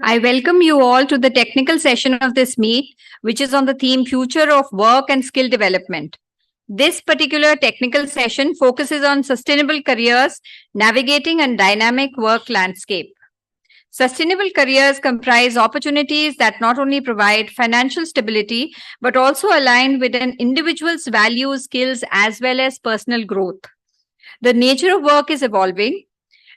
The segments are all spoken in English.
I welcome you all to the technical session of this meet, which is on the theme Future of Work and Skill Development. This particular technical session focuses on sustainable careers, navigating a dynamic work landscape. Sustainable careers comprise opportunities that not only provide financial stability, but also align with an individual's values, skills, as well as personal growth. The nature of work is evolving,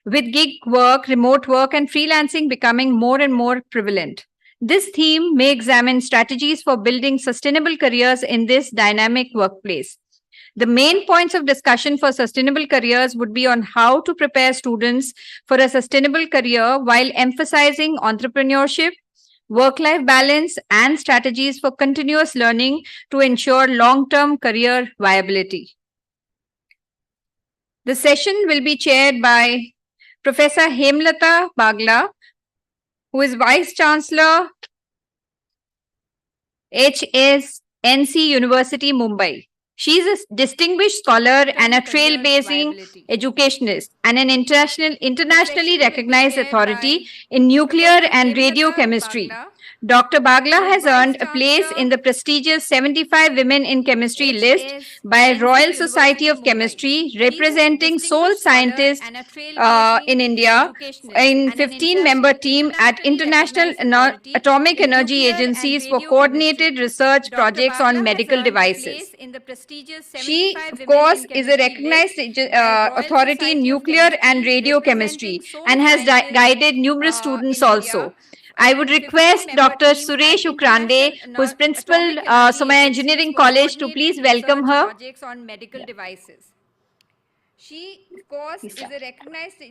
with gig work, remote work, and freelancing becoming more and more prevalent. This theme may examine strategies for building sustainable careers in this dynamic workplace. The main points of discussion for sustainable careers would be on how to prepare students for a sustainable career while emphasizing entrepreneurship, work-life balance, and strategies for continuous learning to ensure long-term career viability. The session will be chaired by Professor Hemlata Bagla, who is Vice Chancellor, HSNC University, Mumbai. She is a distinguished scholar and a trailblazing educationist and an internationally recognized authority in nuclear and radiochemistry. Dr. Bagla has earned a place in the prestigious 75 Women in Chemistry list by Royal Society of Chemistry, representing sole scientists in India in 15-member team at International Atomic Energy Agencies for coordinated research projects on medical devices. She, of course, is a recognized authority in nuclear and radiochemistry and has guided numerous students also. I would request Dr. Suresh Ukrande, who is Principal, Somaiya Engineering College, to please welcome her. Projects on medical devices. She, of course, is a recognized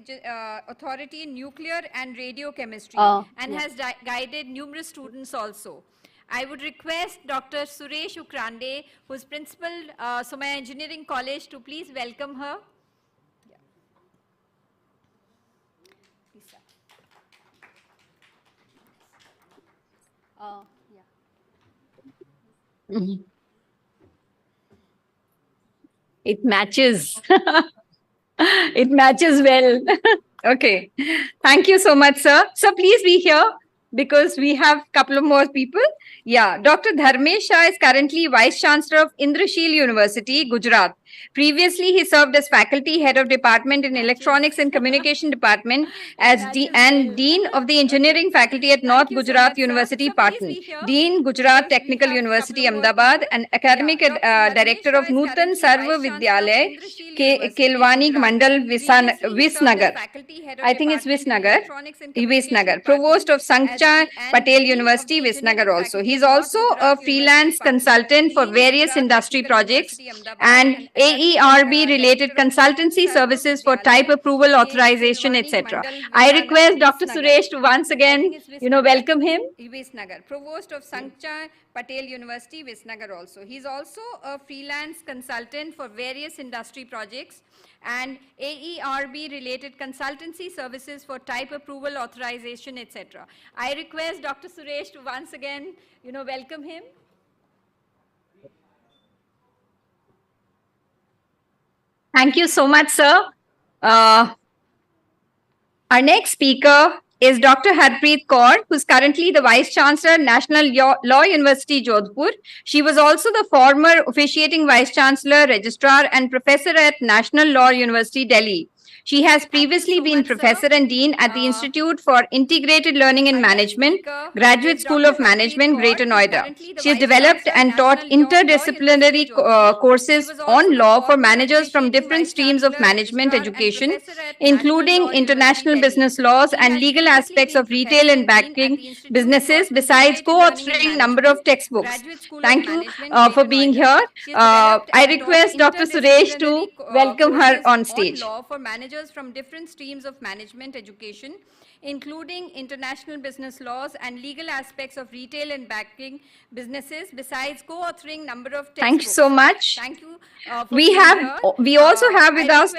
authority in nuclear and radiochemistry and has guided numerous students also. I would request Dr. Suresh Ukrande, who is Principal, Somaiya Engineering College, to please welcome her. It matches. It matches well. Okay. Thank you so much, sir. So please be here because we have a couple of more people. Yeah, Dr. Dharmesh Shah is currently Vice Chancellor of Indrashil University, Gujarat. Previously, he served as faculty head of department in Electronics and Communication Department and Dean of the Engineering Faculty at North Gujarat University, Patan, Dean Gujarat Technical University, Ahmedabad, and Academic Director of Nutan Sarva Vidyalaya, Kelwani Mandal, Visnagar. I think it's Visnagar. Provost of Sancha Patel University, Visnagar also. He's also a freelance consultant for various industry projects and AERB related consultancy services for type approval, authorization, etc. I request Dr. Suresh to once again, welcome him. Visnagar, Provost of Sancha Patel University, Visnagar also. He's also a freelance consultant for various industry projects and AERB related consultancy services for type approval, authorization, etc. I request Dr. Suresh to once again, welcome him. Thank you so much, sir. Our next speaker is Dr. Harpreet Kaur, who is currently the Vice Chancellor, National Law University, Jodhpur. She was also the former officiating Vice Chancellor, Registrar, and Professor at National Law University, Delhi. She has previously been Professor and Dean at the Institute for Integrated Learning and Management, Graduate School of Management, Greater Noida. She has developed and taught interdisciplinary courses on law for managers from different streams of management education, including international business laws and legal aspects of retail and banking businesses, besides co-authoring a number of textbooks. Thank you for being here. I request Dr. Suresh to welcome her on stage. Law for managers from different streams of management education, including international business laws and legal aspects of retail and banking businesses, besides co-authoring number of textbooks. Thank you so much. Thank you. We also have with us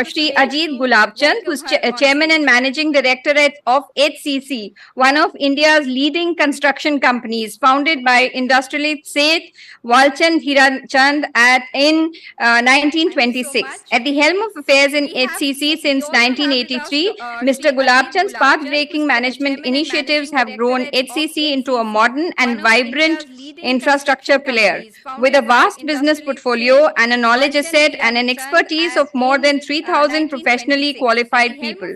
Shri Ajit Gulabchand, who's Chairman and Managing Director of HCC, one of India's leading construction companies, founded by industrialist Seth Walchand Hirachand in 1926. At the helm of affairs in HCC since 1983, Mr. Gulabchand's path-breaking management initiatives have grown HCC into a modern and vibrant infrastructure player. With a vast business portfolio and a knowledge asset and an expertise of more than 3,000 professionally qualified people.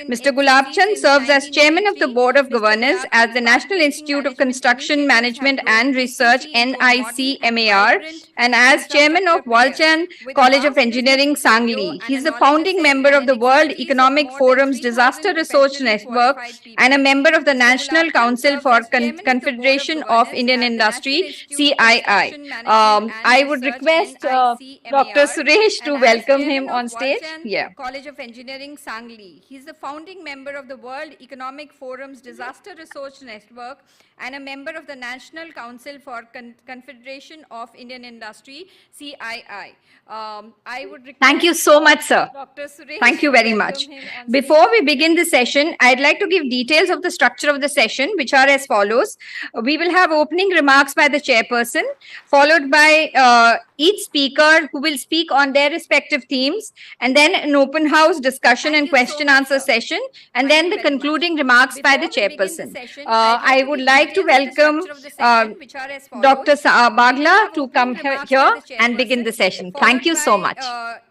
Mr. Gulabchand serves as Chairman of the Board of Governors at the National Institute of Construction Management and Research, NICMAR, and as Chairman of Walchand College of Engineering, Sangli. He is the founding member of the World Economic Forum's Disaster Research Network and a member of the National Council for Confederation of Indian Industry, CII. I would request Dr. Suresh to welcome him on stage. Yeah. College of Engineering, Sangli. He is the founding member of the World Economic Forum's Disaster Research Network and a member of the National Council for Confederation of Indian Industry, CII. I would request. Thank you so much, sir. Dr. Suresh. Thank you very much. Before we begin the session, I'd like to give details of the structure of the session, which are as follows. We will have opening remarks by the chairperson, followed by each speaker who will speak on their respective themes, and then an open house discussion and question answer session, and then the concluding remarks by the chairperson. I would like to welcome Dr. Bagla to come here and begin the session. Thank you so much.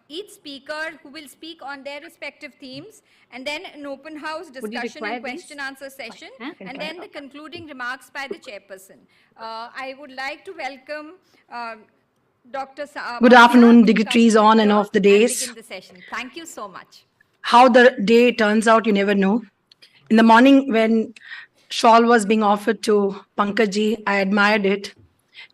Each speaker who will speak on their respective themes, and then an open house discussion and question answer session, and then the concluding remarks by the chairperson. I would like to welcome Dr. Good afternoon, dignitaries on and off the days. Thank you so much. How the day turns out, you never know. In the morning when shawl was being offered to Pankajji, I admired it.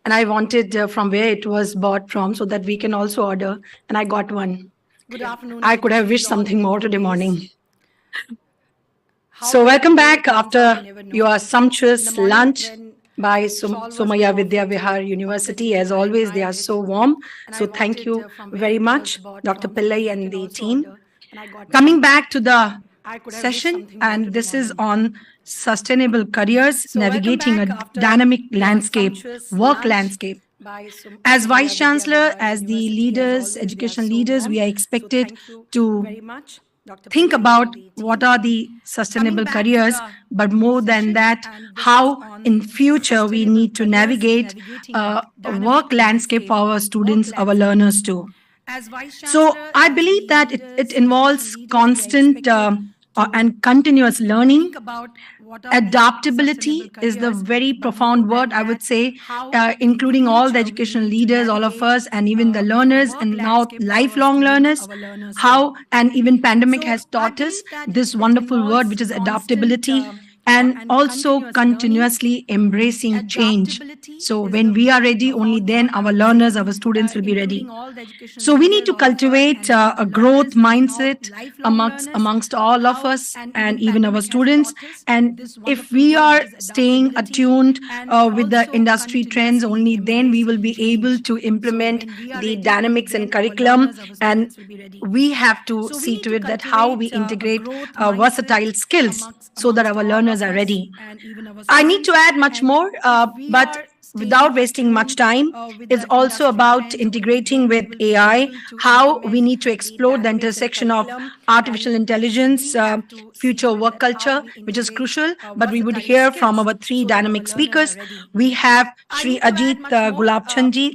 And I wanted from where it was bought from so that we can also order. And I got one. Good afternoon. I could have wished something more today morning. So welcome back after your sumptuous lunch by Somaiya Vidyavihar University. As always, they are so warm. So thank you very much, Dr. Pillai and the team. Coming back to the session, and this is on sustainable careers, navigating a dynamic landscape, work landscape. As Vice Chancellor, as the leaders, education leaders, we are expected to think about what are the sustainable careers, but more than that, how in future we need to navigate a work landscape for our students, our learners too. So I believe that it involves constant and continuous learning. Adaptability is the very profound word, I would say, including all the educational leaders, all of us, and even the learners, and now lifelong learners. How, and even pandemic has taught us this wonderful word, which is adaptability, and also continuously embracing change. So when we are ready, only then our learners, our students will be ready. So we need to cultivate a growth mindset amongst all of us and even our students. And if we are staying attuned with the industry trends, only then we will be able to implement the dynamics and curriculum. And we have to see to it that how we integrate versatile skills so that our learners are ready. I need to add much more, but without wasting much time, it's also about integrating with AI, how we need to explore the intersection of artificial intelligence, future work culture, which is crucial. But we would hear from our three dynamic speakers. We have Shri Ajit Gulabchandji,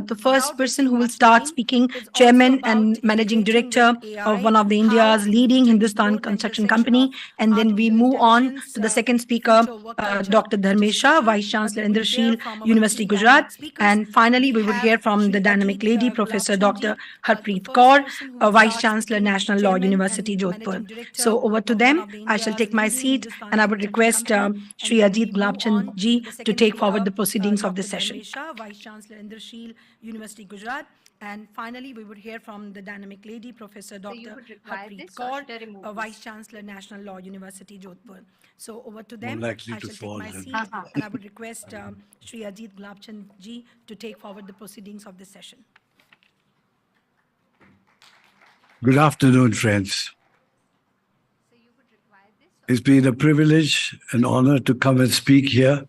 the first person who will start speaking, Chairman and Managing Director of one of the India's leading Hindustan construction company. And then we move on to the second speaker, Dr. Dharmesha, Vice Chancellor Indrashil, University Gujarat. And finally, we would hear from the dynamic lady, Professor Dr. Harpreet Kaur, Vice Chancellor, National Law University, Jodhpur. So over to them. I shall take my seat, and I would request Shri Ajit Gulabchand ji to take forward the proceedings of this session. Vice Chancellor Indrashil, University Gujarat. And finally, we would hear from the dynamic lady, Professor Dr. would require Harpreet this or Kaur, should I remove this? Vice Chancellor, National Law University, Jodhpur. So over to More them. likely I to shall take fall my than- seat, and I would request Shri Ajit Gulabchand ji to take forward the proceedings of this session. Good afternoon, friends. It's been a privilege and honor to come and speak here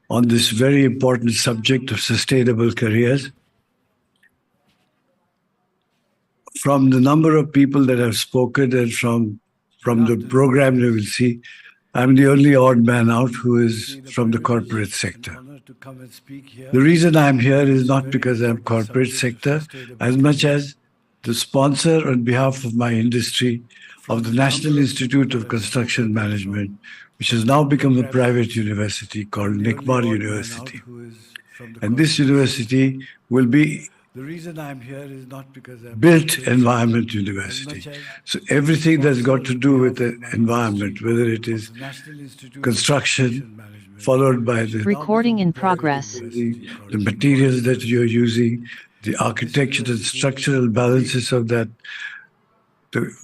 on this very important subject of sustainable careers. From the number of people that have spoken and from the program you will see, I'm the only odd man out who is from the corporate sector. The reason I'm here is not because I'm corporate sector, as much as the sponsor on behalf of my industry of the National Institute of Construction Management, which has now become a private university called Nikmar University. And this university will be the reason I'm here is not because I'm built environment university. So everything that's got to do with the environment, whether it is construction, followed by the Recording in progress. the materials that you're using, the architecture and structural balances of that, the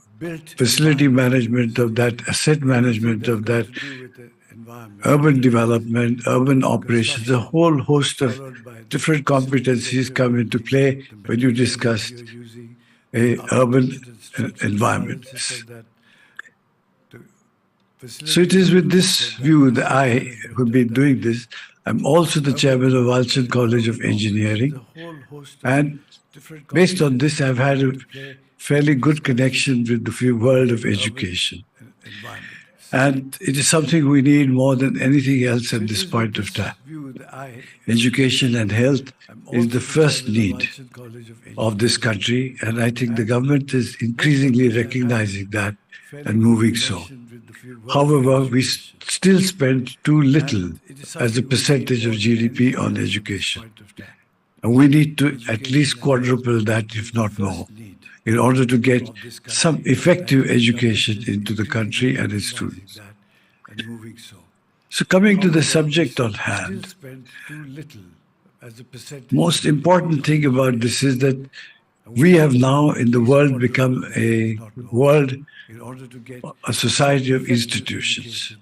facility management of that, asset management of that, urban development, urban operations, a whole host of different competencies come into play when you discuss urban environments. So it is with this view that I have been doing this. I'm also the chairman of Walchand College of Engineering. And based on this, I've had a fairly good connection with the world of education. And it is something we need more than anything else at this point of time. Education and health is the first need of this country, and I think the government is increasingly recognizing that and moving so. However, we still spend too little as a percentage of GDP on education. And we need to at least quadruple that, if not more, in order to get some effective education into the country and its students. So coming to the subject on hand, most important thing about this is that we have now in the world become a society of institutions.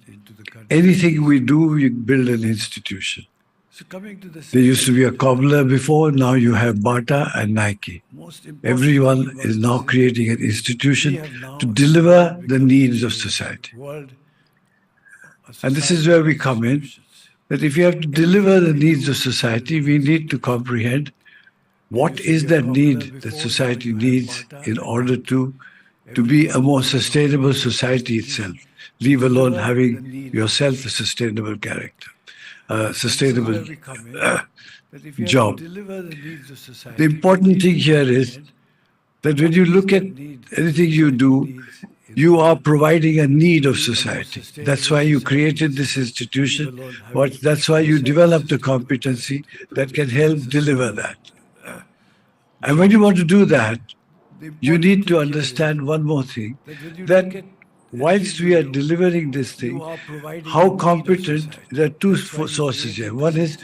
Anything we do, we build an institution. There used to be a cobbler before, now you have Bata and Nike. Everyone is now creating an institution to deliver the needs of society. And this is where we come in, that if you have to deliver the needs of society, we need to comprehend what is that need that society needs in order to be a more sustainable society itself, leave alone having yourself a sustainable character. Sustainable job. The important thing here is that when you look at anything you do, you are providing a need of society. That's why you created this institution. That's why you developed a competency that can help deliver that. And when you want to do that, you need to understand one more thing, that whilst we are delivering this thing, how competent, there are two sources here. One is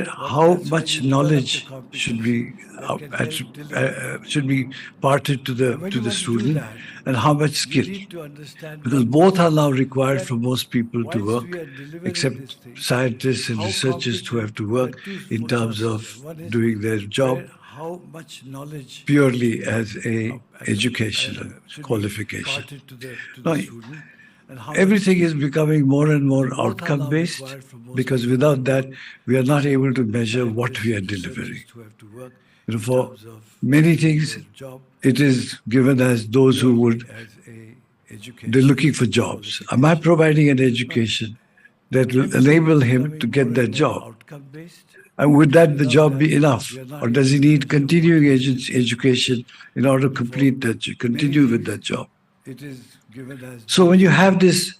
how much knowledge should be parted to the student, and how much skill. Because both are now required for most people to work, except scientists and researchers who have to work in terms of doing their job purely as a educational qualification. Now, everything is becoming more and more outcome-based, because without that, we are not able to measure what we are delivering. For many things, it is given as those who they're looking for jobs. Am I providing an education that will enable him to get that job? And would that the job be enough? Or does he need continuing education in order to continue with that job? So when you have this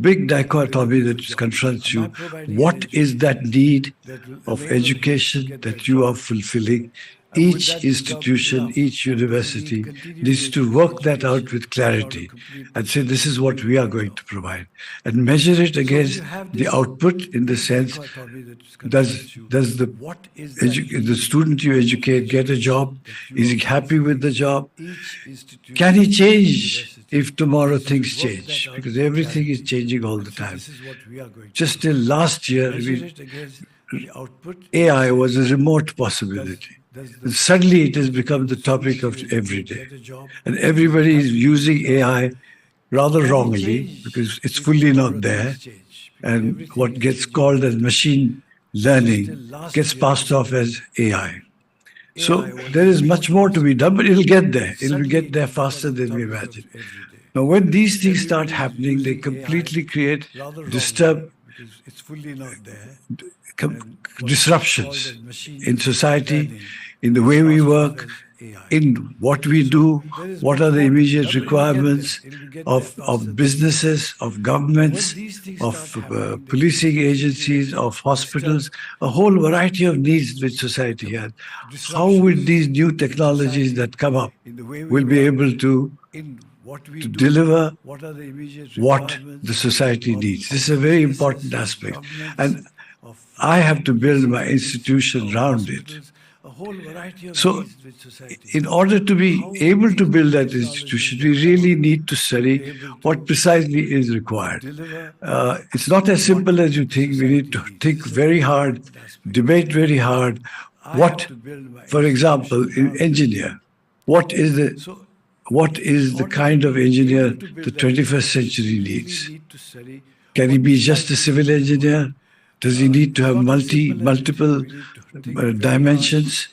big dichotomy that confronts you, what is that need of education that you are fulfilling, each institution, each university needs to work that out with clarity and say, this is what we are going to provide, and measure it against the output in the sense, does the student you educate get a job? Is he happy with the job? Can he change if tomorrow things change? Because everything is changing all the time. Just till last year, AI was a remote possibility. And suddenly it has become the topic of every day. And everybody is using AI rather wrongly because it's fully not there. And what gets called as machine learning gets passed off as AI. So there is much more to be done, but it'll get there. It'll get there faster than we imagine. Now, when these things start happening, they completely create disruptions in society, in the way we work, in what we do, what are the immediate requirements of businesses, of governments, of policing agencies, of hospitals, a whole variety of needs which society has. How will these new technologies that come up will be able to deliver what the society needs? This is a very important aspect. And I have to build my institution around it. So, in order to be able to build that institution, we really need to study what precisely is required. It's not as simple as you think. We need to think very hard, debate very hard. What, for example, in engineer, what is the kind of engineer the 21st century needs? Can he be just a civil engineer? Does he need to have multiple dimensions?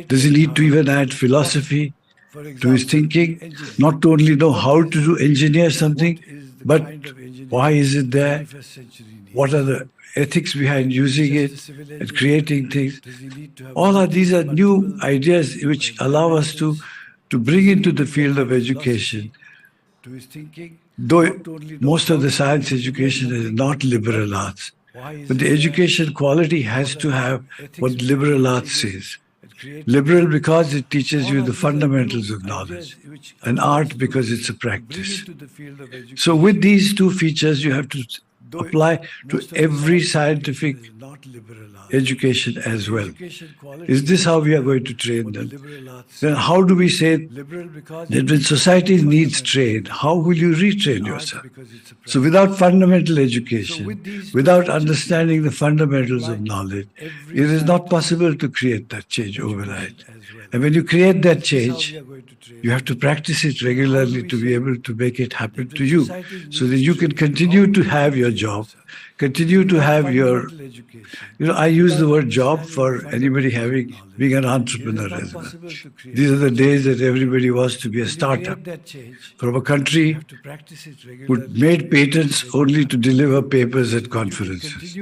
Does he need to even add philosophy to his thinking? Not to only know how to engineer something, but why is it there? What are the ethics behind using it and creating things? These are new ideas which allow us to bring into the field of education. Though most of the science education is not liberal arts, but the education quality has to have what liberal arts says. Liberal because it teaches you the fundamentals of knowledge, and art because it's a practice. So with these two features, you have to apply to every scientific education as well. Is this how we are going to train them? Then how do we say that when society needs train, how will you retrain yourself? So without fundamental education, without understanding the fundamentals of knowledge, it is not possible to create that change overnight. And when you create that change, you have to practice it regularly to be able to make it happen to you, so that you can continue to have your job, continue to have your, I use the word job for anybody being an entrepreneur as well. These are the days that everybody wants to be a startup. From a country who made patents only to deliver papers at conferences.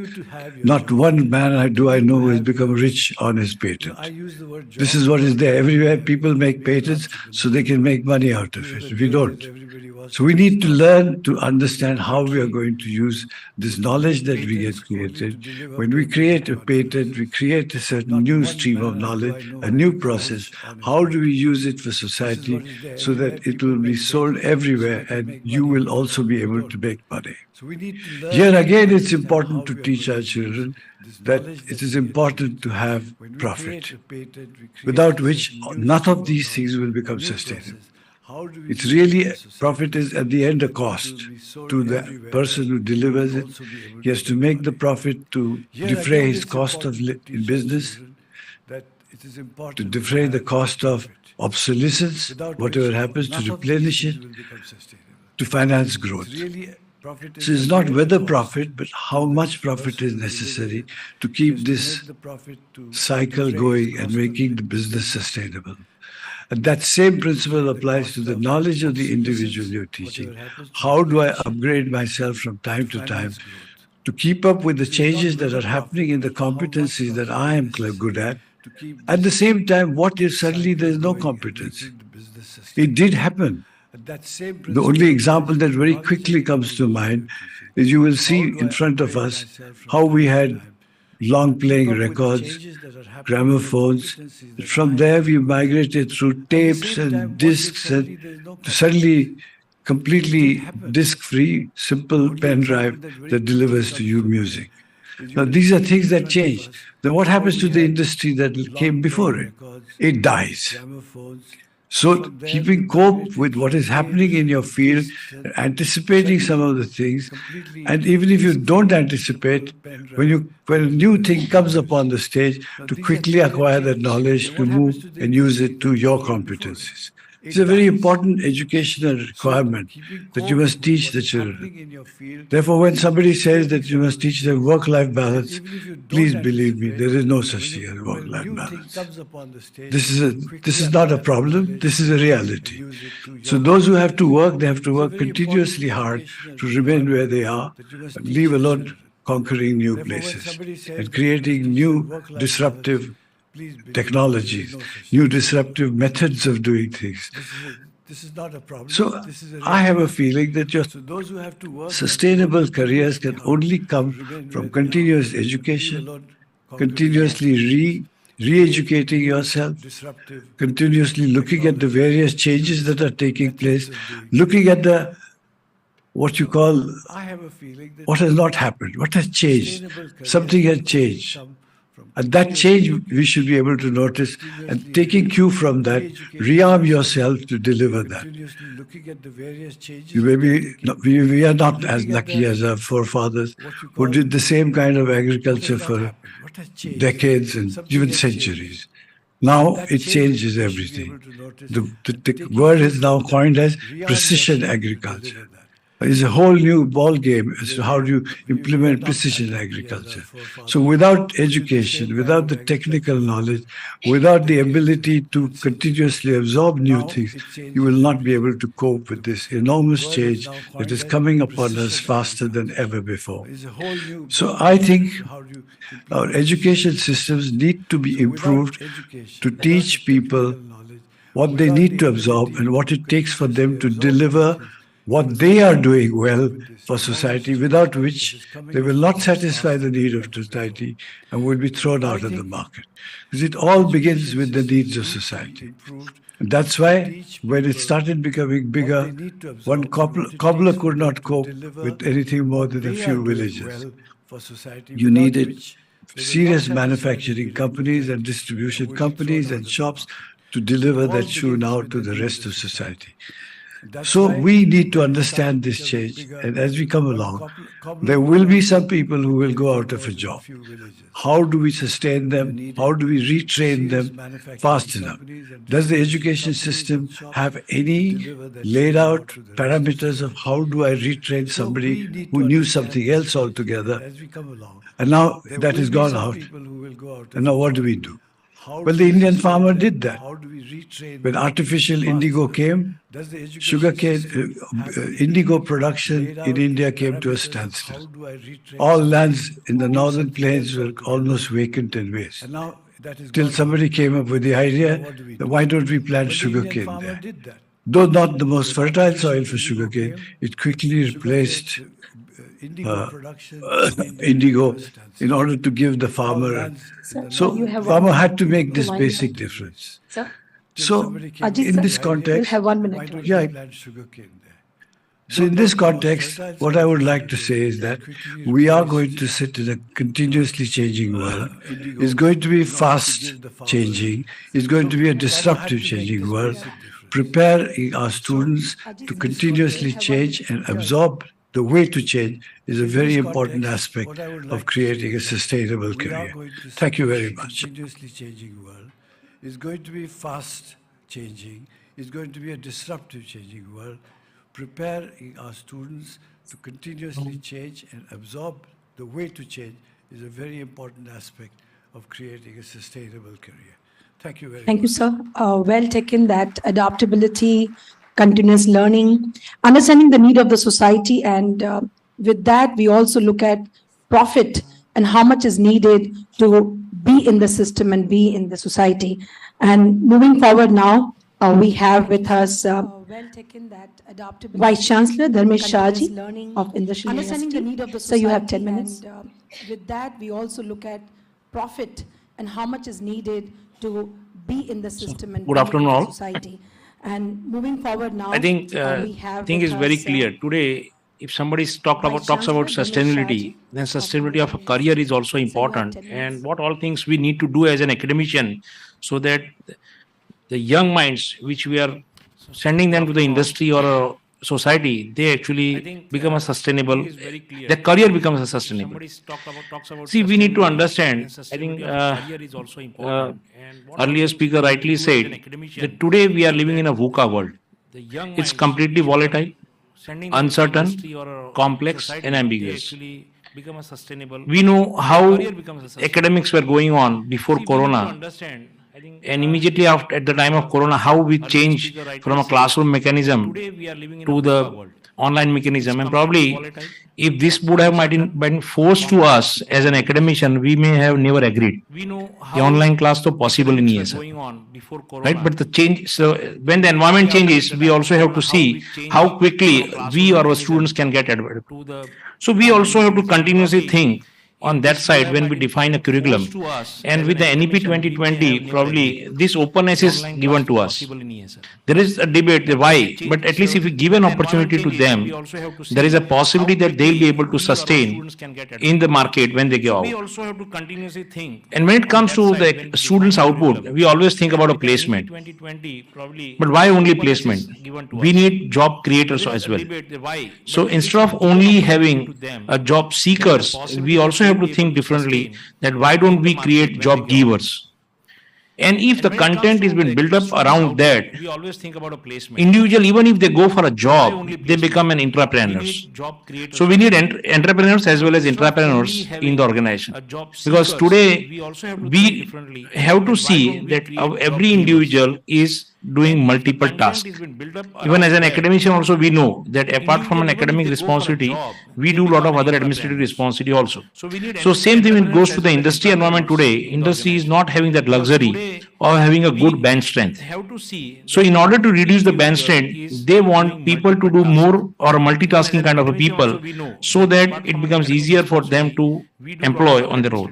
Not one man I know who has become rich on his patent. This is what is there. Everywhere people make patents so they can make money out of it. We don't. So we need to learn to understand how we are going to use this knowledge that we get created. When we create a patent, we create a certain new stream of knowledge, a new process. How do we use it for society so that it will be sold everywhere and you will also be able to make money? Here again, it's important to teach our children that it is important to have profit, without which none of these things will become sustainable. It's really, profit is at the end a cost to the person who delivers it. He has to make the profit to defray his cost of in business, to defray the cost of obsolescence, whatever happens, to replenish it, to finance growth. So it's not whether profit, but how much profit is necessary to keep this cycle going and making the business sustainable. And that same principle applies to the knowledge of the individual you're teaching. How do I upgrade myself from time to time to keep up with the changes that are happening in the competencies that I am good at? At the same time, what if suddenly there's no competence? It did happen. The only example that very quickly comes to mind is you will see in front of us how we had long playing records, gramophones. From there, we migrated through tapes and discs, and suddenly completely disc-free, simple pen drive that delivers to you music. Now, these are things that change. Then what happens to the industry that came before it? It dies. So keeping cope with what is happening in your field, anticipating some of the things, and even if you don't anticipate, when a new thing comes upon the stage, to quickly acquire that knowledge, to move and use it to your competencies. It's a very important educational requirement that you must teach the children. Therefore, when somebody says that you must teach them work-life balance, please believe me, there is no such thing as work-life balance. This is not a problem, this is a reality. So those who have to work, they have to work continuously hard to remain where they are, leave alone conquering new places and creating new disruptive technologies, new disruptive methods of doing things. So I have a feeling that your sustainable careers can only come from continuous education, continuously re-educating yourself, continuously looking at the various changes that are taking place, looking at the what you call what has not happened, what has changed. Something has changed. And that change we should be able to notice, and taking cue from that, rearm yourself to deliver that. We are not as lucky as our forefathers who did the same kind of agriculture for decades and even centuries. Now it changes everything. The word is now coined as precision agriculture. It's a whole new ball game as to how do you implement precision agriculture. So without education, without the technical knowledge, without the ability to continuously absorb new things, you will not be able to cope with this enormous change that is coming upon us faster than ever before. So I think our education systems need to be improved to teach people what they need to absorb and what it takes for them to deliver what they are doing well for society, without which they will not satisfy the need of society and will be thrown out of the market. Because it all begins with the needs of society. And that's why when it started becoming bigger, one cobbler could not cope with anything more than a few villages. You needed serious manufacturing companies and distribution companies and shops to deliver that shoe now to the rest of society. So we need to understand this change, and as we come along, there will be some people who will go out of a job. How do we sustain them? How do we retrain them fast enough? Does the education system have any laid out parameters of how do I retrain somebody who knew something else altogether? And now that has gone out. And now what do we do? Well, the Indian farmer did that. When artificial indigo came, sugarcane, indigo production in India came to a standstill. All lands in the northern plains were almost vacant and waste. Till somebody came up with the idea that why don't we plant sugarcane there? Though not the most fertile soil for sugarcane, it quickly replaced indigo in order to give the farmer. So farmer had to make this basic difference. So in this context, have 1 minute. yeah. So in this context, what I would like to say is that we are going to sit in a continuously changing world. It's going to be fast changing. It's going to be a disruptive changing world. Preparing our students to continuously change and absorb the way to change is a very important aspect of creating a sustainable career. Thank you very much. Continuously changing world is going to be fast changing. It's going to be a disruptive changing world. Preparing our students to continuously change and absorb the way to change is a very important aspect of creating a sustainable career. Thank you very much. Thank you, sir. Well taken, that adaptability, continuous learning, understanding the need of the society, and with that, we also look at profit and how much is needed to be in the system and be in the society. And moving forward now, We have with us Vice Chancellor Dharmesh Shahji of Industrial University. So you have 10 minutes. And with that, we also look at profit and how much is needed to be in the system and good be in afternoon the all. society. And moving forward now, I think we have thing with is very us, clear. Today, if somebody talks about Chancellor sustainability, Dharmesh then Shahji of sustainability of a Mumbai career is also So you have important. 10 And minutes. what all things we need to do as an academician, so that the young minds which we are sending them to the industry or a society, they actually become a sustainable. Their career becomes a sustainable. See, we need to understand. I think earlier speaker rightly said that today we are living in a VUCA world. It's completely volatile, uncertain, complex, and ambiguous. We know how academics were going on before Corona, and immediately after, at the time of Corona, how we changed from a classroom mechanism to the online mechanism. And probably, if this would have been forced to us as an academician, we may have never agreed. The online class तो possible ही नहीं है sir. Right? But the change, so when the environment changes, we also have to see how quickly we or our students can get adapted. So we also have to continuously think on that side when we define a curriculum. And with the NEP 2020, probably this openness is given to us. There is a debate why, but at least if we give an opportunity to them, there is a possibility that they'll be able to sustain in the market when they go out. And when it comes to the students' output, we always think about a placement. But why only placement? We need job creators as well. So instead of only having a job seekers, we also have to think differently that why don't we create job givers? And if the content is been built up around that, individual, even if they go for a job, they become an entrepreneurs. So we need entrepreneurs as well as intrapreneurs in the organization. Because today we have to see that every individual is doing multiple tasks. Even as an academician also, we know that apart from an academic responsibility, we do a lot of other administrative responsibility also. So same thing when it goes to the industry environment today, industry is not having that luxury of having a good bench strength. So in order to reduce the bench strength, they want people to do more or a multitasking kind of a people so that it becomes easier for them to employ on the role.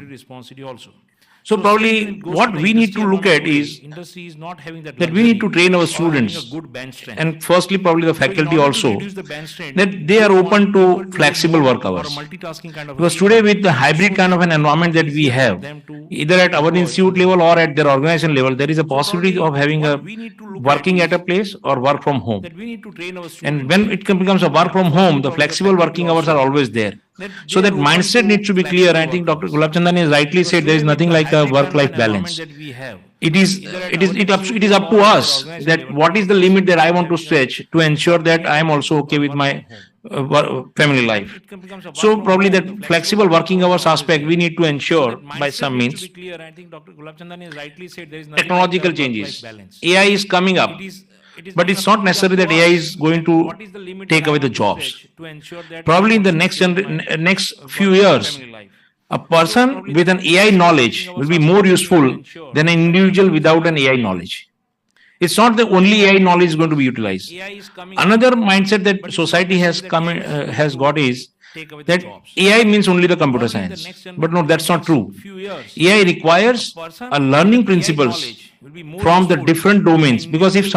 So probably what we need to look at is that we need to train our students, and firstly probably the faculty also, that they are open to flexible work hours. Because today with the hybrid kind of an environment that we have, either at our institute level or at their organization level, there is a possibility of having a working at a place or work from home. And when it becomes a work from home, the flexible working hours are always there. So that mindset needs to be clear. I think Dr. Gulab Chandani has rightly said there is nothing like a work-life balance. It is up to us that what is the limit that I want to stretch to ensure that I am also okay with my family life. So probably that flexible working hours aspect we need to ensure by some means. Technological changes. AI is coming up. But it's not necessary that AI is going to take away the jobs. Probably in the next few years, a person with an AI knowledge will be more useful than an individual without an AI knowledge. It's not the only AI knowledge is going to be utilized. Another mindset that society has got is that AI means only the computer science. But no, that's not true. AI requires a learning principles from the different domains. Because if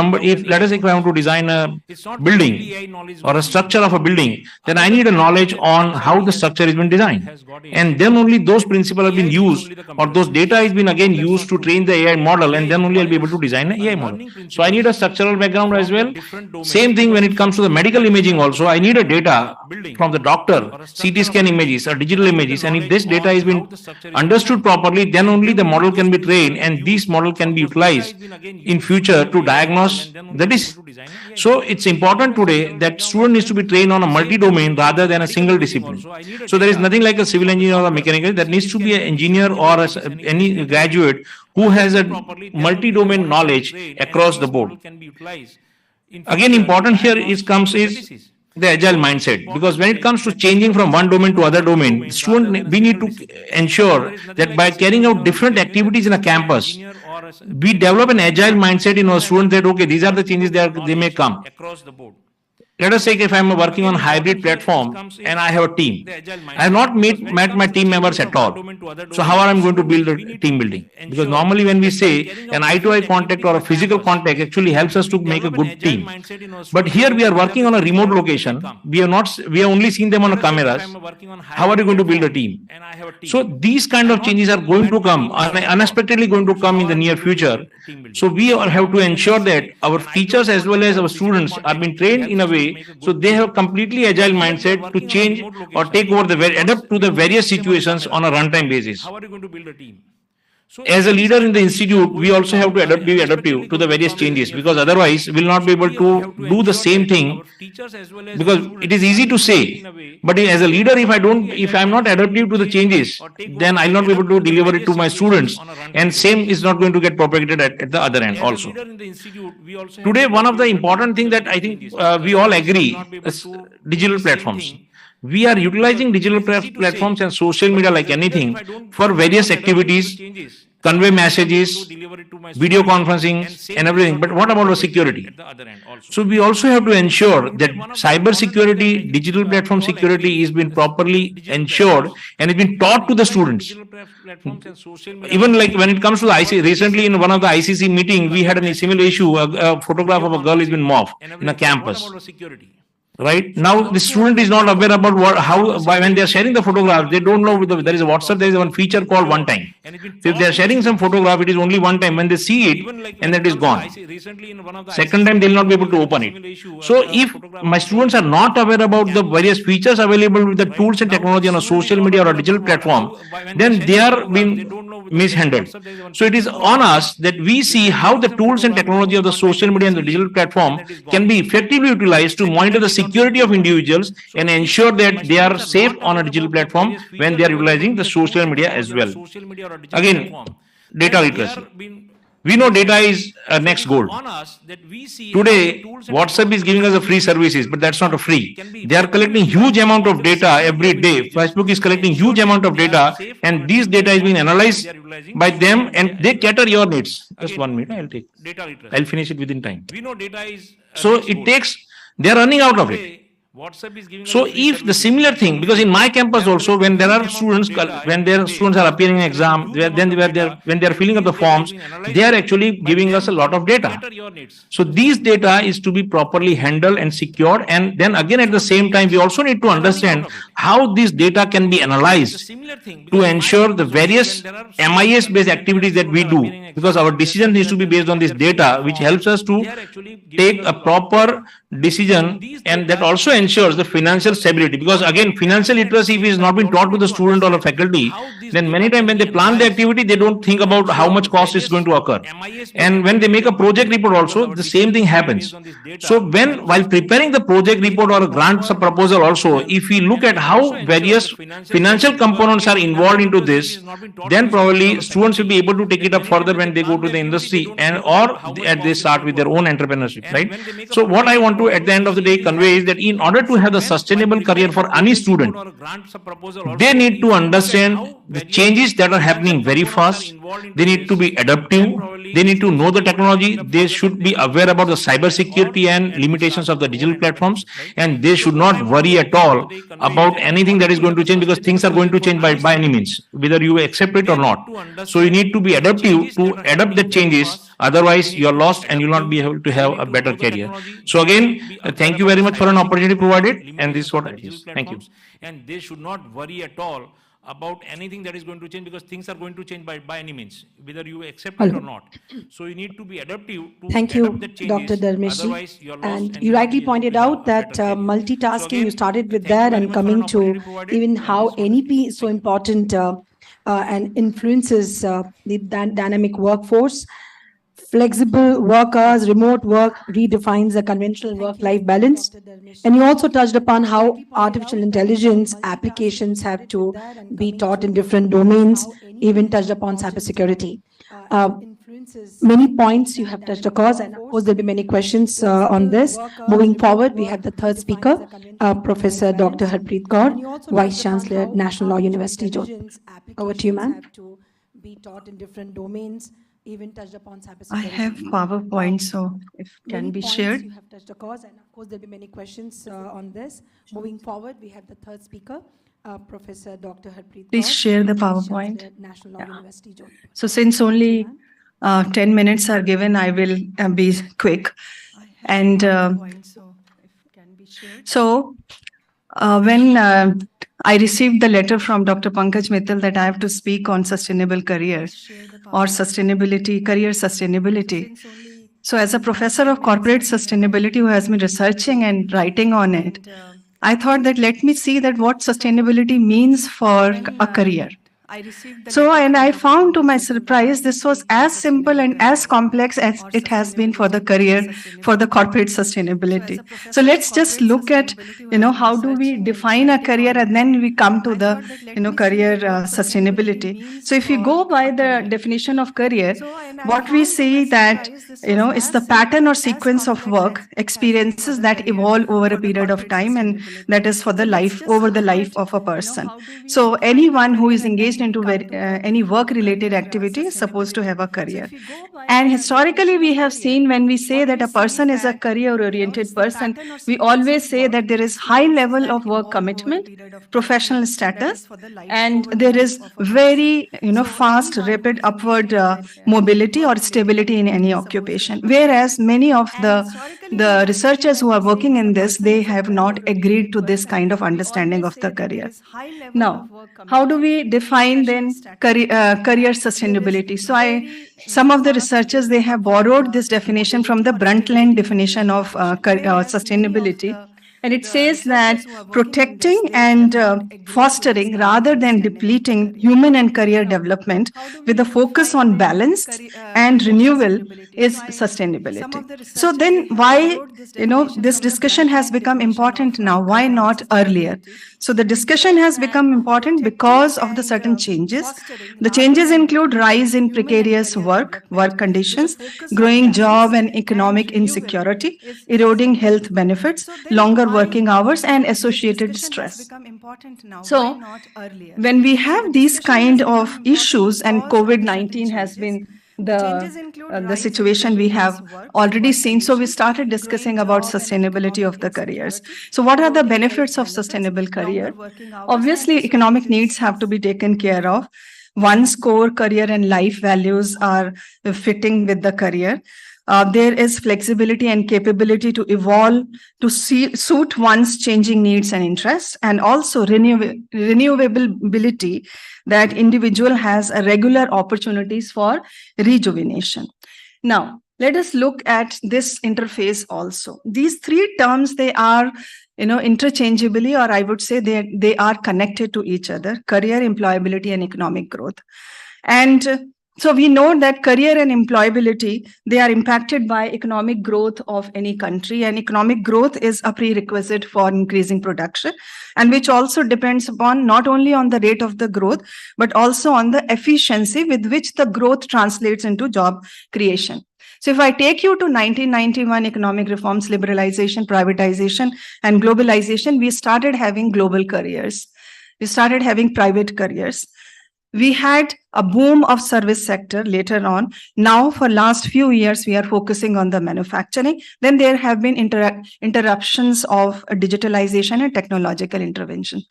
let us say if I want to design a building or a structure of a building, then I need a knowledge on how the structure has been designed. And then only those principles have been used, or those data has been again used to train the AI model, and then only I'll be able to design an AI model. So I need a structural background as well. Same thing when it comes to the medical imaging also, I need a data from the doctor, CT scan images or digital images, and if this data has been understood properly, then only the model can be trained, and this model can be utilized in future to diagnose the disease. So it's important today that student needs to be trained on a multi-domain rather than a single discipline. So there is nothing like a civil engineer or a mechanical. There needs to be an engineer or any graduate who has a multi-domain knowledge across the board. Again, important here is the agile mindset, because when it comes to changing from one domain to other domain, we need to ensure that by carrying out different activities in a campus, we develop an agile mindset in our students that, okay, these are the changes they may come. Let us say if I'm working on hybrid platform and I have a team. I have not met my team members at all. So how am I going to build a team building? Because normally when we say an eye-to-eye contact or a physical contact actually helps us to make a good team. But here we are working on a remote location. We have only seen them on the cameras. How are you going to build a team? So these kind of changes are going to come, unexpectedly going to come in the near future. So we all have to ensure that our teachers as well as our students are being trained in a way so they have completely agile mindset to change or take over adapt to the various situations on a runtime basis. How are you going to build a team? As a leader in the institute, we also have to be adaptive to the various changes, because otherwise we'll not be able to do the same thing. Because it is easy to say, but as a leader, if I'm not adaptive to the changes, then I'll not be able to deliver it to my students, and same is not going to get propagated at the other end also. Today, one of the important things that I think we all agree is digital platforms. We are utilizing digital platforms and social media like anything for various activities, convey messages, video conferencing and everything. But what about the security? So we also have to ensure that cyber security, digital platform security is being properly ensured and is being taught to the students. Even like when it comes to the ICC, recently in one of the ICC meeting, we had a similar issue. A photograph of a girl has been morphed in a campus. Right now, the student is not aware about when they are sharing the photograph, they don't know there is a WhatsApp, there is one feature called one time. So if they are sharing some photograph, it is only one time when they see it and that is gone. Second time, they will not be able to open it. So if my students are not aware about the various features available with the tools and technology on a social media or a digital platform, then they are being mishandled. So it is on us that we see how the tools and technology of the social media and the digital platform can be effectively utilized to monitor the security of individuals and ensure that they are safe on a digital platform when they are utilizing the social media as well. Again, data literacy. We know data is next gold. Today, WhatsApp is giving us a free services, but that's not a free. They are collecting huge amount of data every day. Facebook is collecting huge amount of data, and these data is being analyzed by them, and they cater your needs. Just 1 minute, I'll finish it within time. So it takes, they are running out of it. So if the similar thing, because in my campus also, when there are students, when their students are appearing in exam, when they are filling up the forms, they are actually giving us a lot of data. So these data is to be properly handled and secured, and then again at the same time we also need to understand how this data can be analyzed to ensure the various MIS based activities that we do, because our decision needs to be based on this data, which helps us to take a proper decision, and that also ensures the financial stability. Because again, financial literacy, if it is not been taught to the student or a faculty, then many times when they plan the activity, they don't think about how much cost is going to occur. And when they make a project report also, the same thing happens. So while preparing the project report or a grant proposal also, if we look at how various financial components are involved into this, then probably students will be able to take it up further when they go to the industry or they start with their own entrepreneurship, right? So what I want to at the end of the day convey is that in order to have a sustainable career for any student, they need to understand the changes that are happening very fast. They need to be adaptive. They need to know the technology. They should be aware about the cyber security and limitations of the digital platforms, and they should not worry at all about anything that is going to change, because things are going to change by any means, whether you accept it or not. So you need to be adaptive to adapt the changes. Otherwise, you are lost and you will not be able to have a better career. So again, thank you very much for an opportunity provided, and this is what it is. Thank you. And they should not worry at all about anything that is going to change, because things are going to change by any means, whether you accept it or not. So you need to be adaptive to Thank you, adapt the changes. Dr. Dharmesh. Otherwise, you're lost And you will not rightly be able pointed to have out a that better career. multitasking, So again, you started with thank you that, very and much for coming an to opportunity provided. even And how this was- NEP is so important and influences the dynamic workforce. Flexible work hours, remote work redefines the conventional work-life balance. And you also touched upon how artificial intelligence applications have to be taught in different domains, even touched upon cybersecurity. Many points you have touched across, and of course there'll be many questions on this. Moving forward, we have the third speaker, Professor Dr. Harpreet Kaur, Vice Chancellor, National Law University, Jodhpur. Over to you, ma'am. Be taught in different domains, even touched upon cybersecurity. I have PowerPoint, so if can Many be points shared. you have touched across, and of course there'll be many questions on this. Moving forward, we have the third speaker, Professor Dr. Harpreet Please Kaur, share the Vice PowerPoint. Chancellor, National Law Yeah. University, Jodhpur. So since only 10 minutes are given, I will be quick. And so when I received the letter from Dr. Pankaj Mittal that I have to speak on sustainable careers or sustainability, career sustainability. So as a professor of corporate sustainability who has been researching and writing on it, I thought that let me see that what sustainability means for a career. So, and I found to my surprise, this was as simple and as complex as it has been for the career, for the corporate sustainability. So let's just look at, how do we define a career, and then we come to the, career sustainability. So if you go by the definition of career, what we see that, is the pattern or sequence of work experiences that evolve over a period of time, and that is for the life, over the life of a person. So anyone who is engaged into any work-related activity is supposed to have a career. And historically, we have seen when we say that a person is a career-oriented person, we always say that there is high level of work commitment, professional status, and there is very, fast, rapid upward mobility or stability in any occupation. Whereas many of the researchers who are working in this, they have not agreed to this kind of understanding of the career. Now, how do we define then career sustainability? So some of the researchers, they have borrowed this definition from the Brundtland definition of sustainability. And it says that protecting and fostering rather than depleting human and career development with a focus on balance and renewal is sustainability. So then why, this discussion has become important now? Why not earlier? So the discussion has become important because of the certain changes. The changes include rise in precarious work conditions, growing job and economic insecurity, eroding health benefits, longer working hours, and associated stress. So when we have these kind of issues, and COVID-19 has been the situation we have already seen. So we started discussing about sustainability of the careers. So what are the benefits of sustainable career? Obviously, economic needs have to be taken care of. One's core career and life values are fitting with the career. There is flexibility and capability to evolve to suit one's changing needs and interests, and also renewability, that individual has a regular opportunities for rejuvenation. Now, let us look at this interface also. These three terms, they are interchangeably, or I would say they are connected to each other: career, employability, and economic growth. And so we know that career and employability, they are impacted by economic growth of any country, and economic growth is a prerequisite for increasing production, and which also depends upon not only on the rate of the growth, but also on the efficiency with which the growth translates into job creation. So if I take you to 1991 economic reforms, liberalization, privatization, and globalization, we started having global careers. We started having private careers. We had a boom of service sector later on. Now, for last few years, we are focusing on the manufacturing. Then there have been interruptions of digitalization and technological intervention.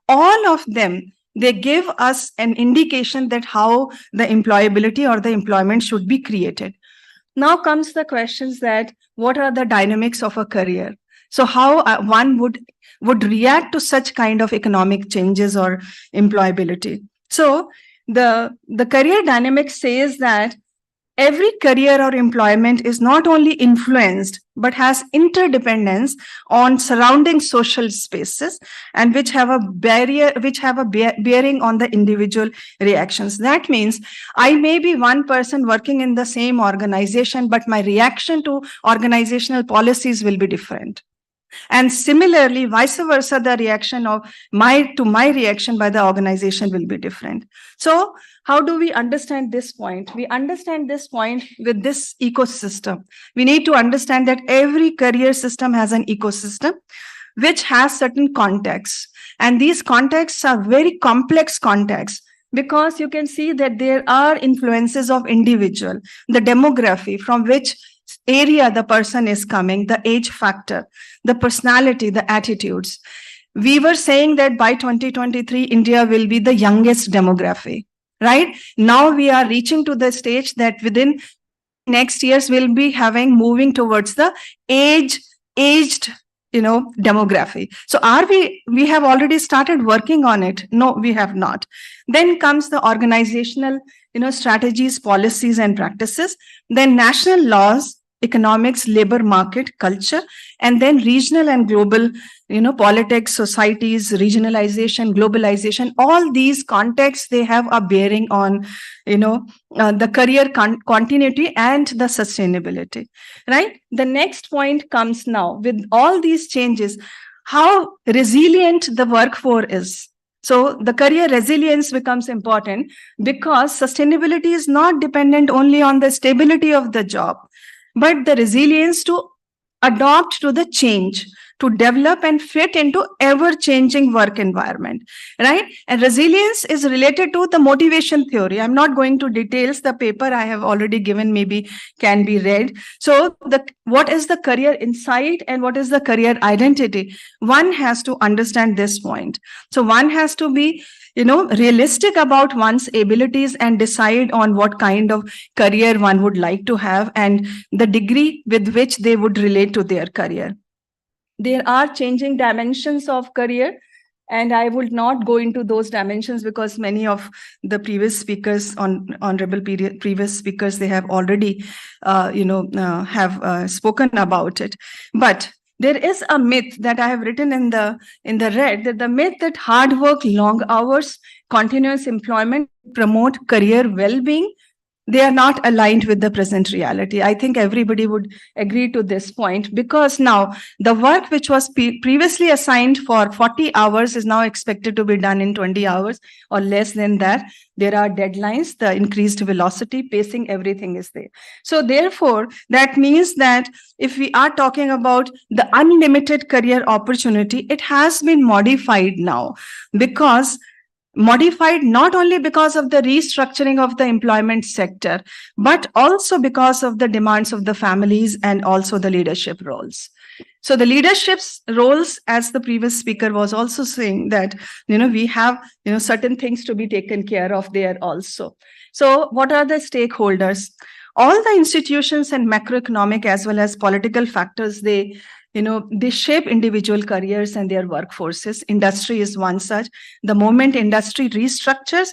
All of them, they give us an indication that how the employability or the employment should be created. Now comes the questions that what are the dynamics of a career? So how one would react to such kind of economic changes or employability? So the career dynamic says that every career or employment is not only influenced, but has interdependence on surrounding social spaces, and which have a bearing on the individual reactions. That means I may be one person working in the same organization, but my reaction to organizational policies will be different. And similarly, vice versa, the reaction of my reaction by the organization will be different. So how do we understand this point? We understand this point with this ecosystem. We need to understand that every career system has an ecosystem which has certain contexts. And these contexts are very complex contexts, because you can see that there are influences of individual, the demography, from which area the person is coming, the age factor, the personality, the attitudes. We were saying that by 2023, India will be the youngest demography, right? Now we are reaching to the stage that within next years we'll be moving towards the aged demography. So we have already started working on it? No, we have not. Then comes the organizational strategies, policies and practices, then national laws, economics, labor market, culture, and then regional and global politics, societies, regionalization, globalization. All these contexts, they have a bearing on the career continuity and the sustainability, right? The next point comes now. With all these changes, how resilient the workforce is. So the career resilience becomes important, because sustainability is not dependent only on the stability of the job, but the resilience to adopt to the change, to develop and fit into ever-changing work environment, right? And resilience is related to the motivation theory. I'm not going to details. The paper I have already given maybe can be read. So what is the career insight and what is the career identity? One has to understand this point. So one has to be realistic about one's abilities and decide on what kind of career one would like to have and the degree with which they would relate to their career. There are changing dimensions of career, and I would not go into those dimensions because many of the previous speakers, previous speakers, they have already, spoken about it. But there is a myth that I have written in the red, that the myth that hard work, long hours, continuous employment promote career well-being, they are not aligned with the present reality. I think everybody would agree to this point, because now the work which was previously assigned for 40 hours is now expected to be done in 20 hours or less than that. There are deadlines, the increased velocity, pacing, everything is there. So therefore, that means that if we are talking about the unlimited career opportunity, it has been modified now, because modified not only because of the restructuring of the employment sector, but also because of the demands of the families and also the leadership roles. So the leadership's roles, as the previous speaker was also saying, that we have certain things to be taken care of there also. So what are the stakeholders? All the institutions and macroeconomic as well as political factors, they shape individual careers and their workforces. Industry is one such. The moment industry restructures,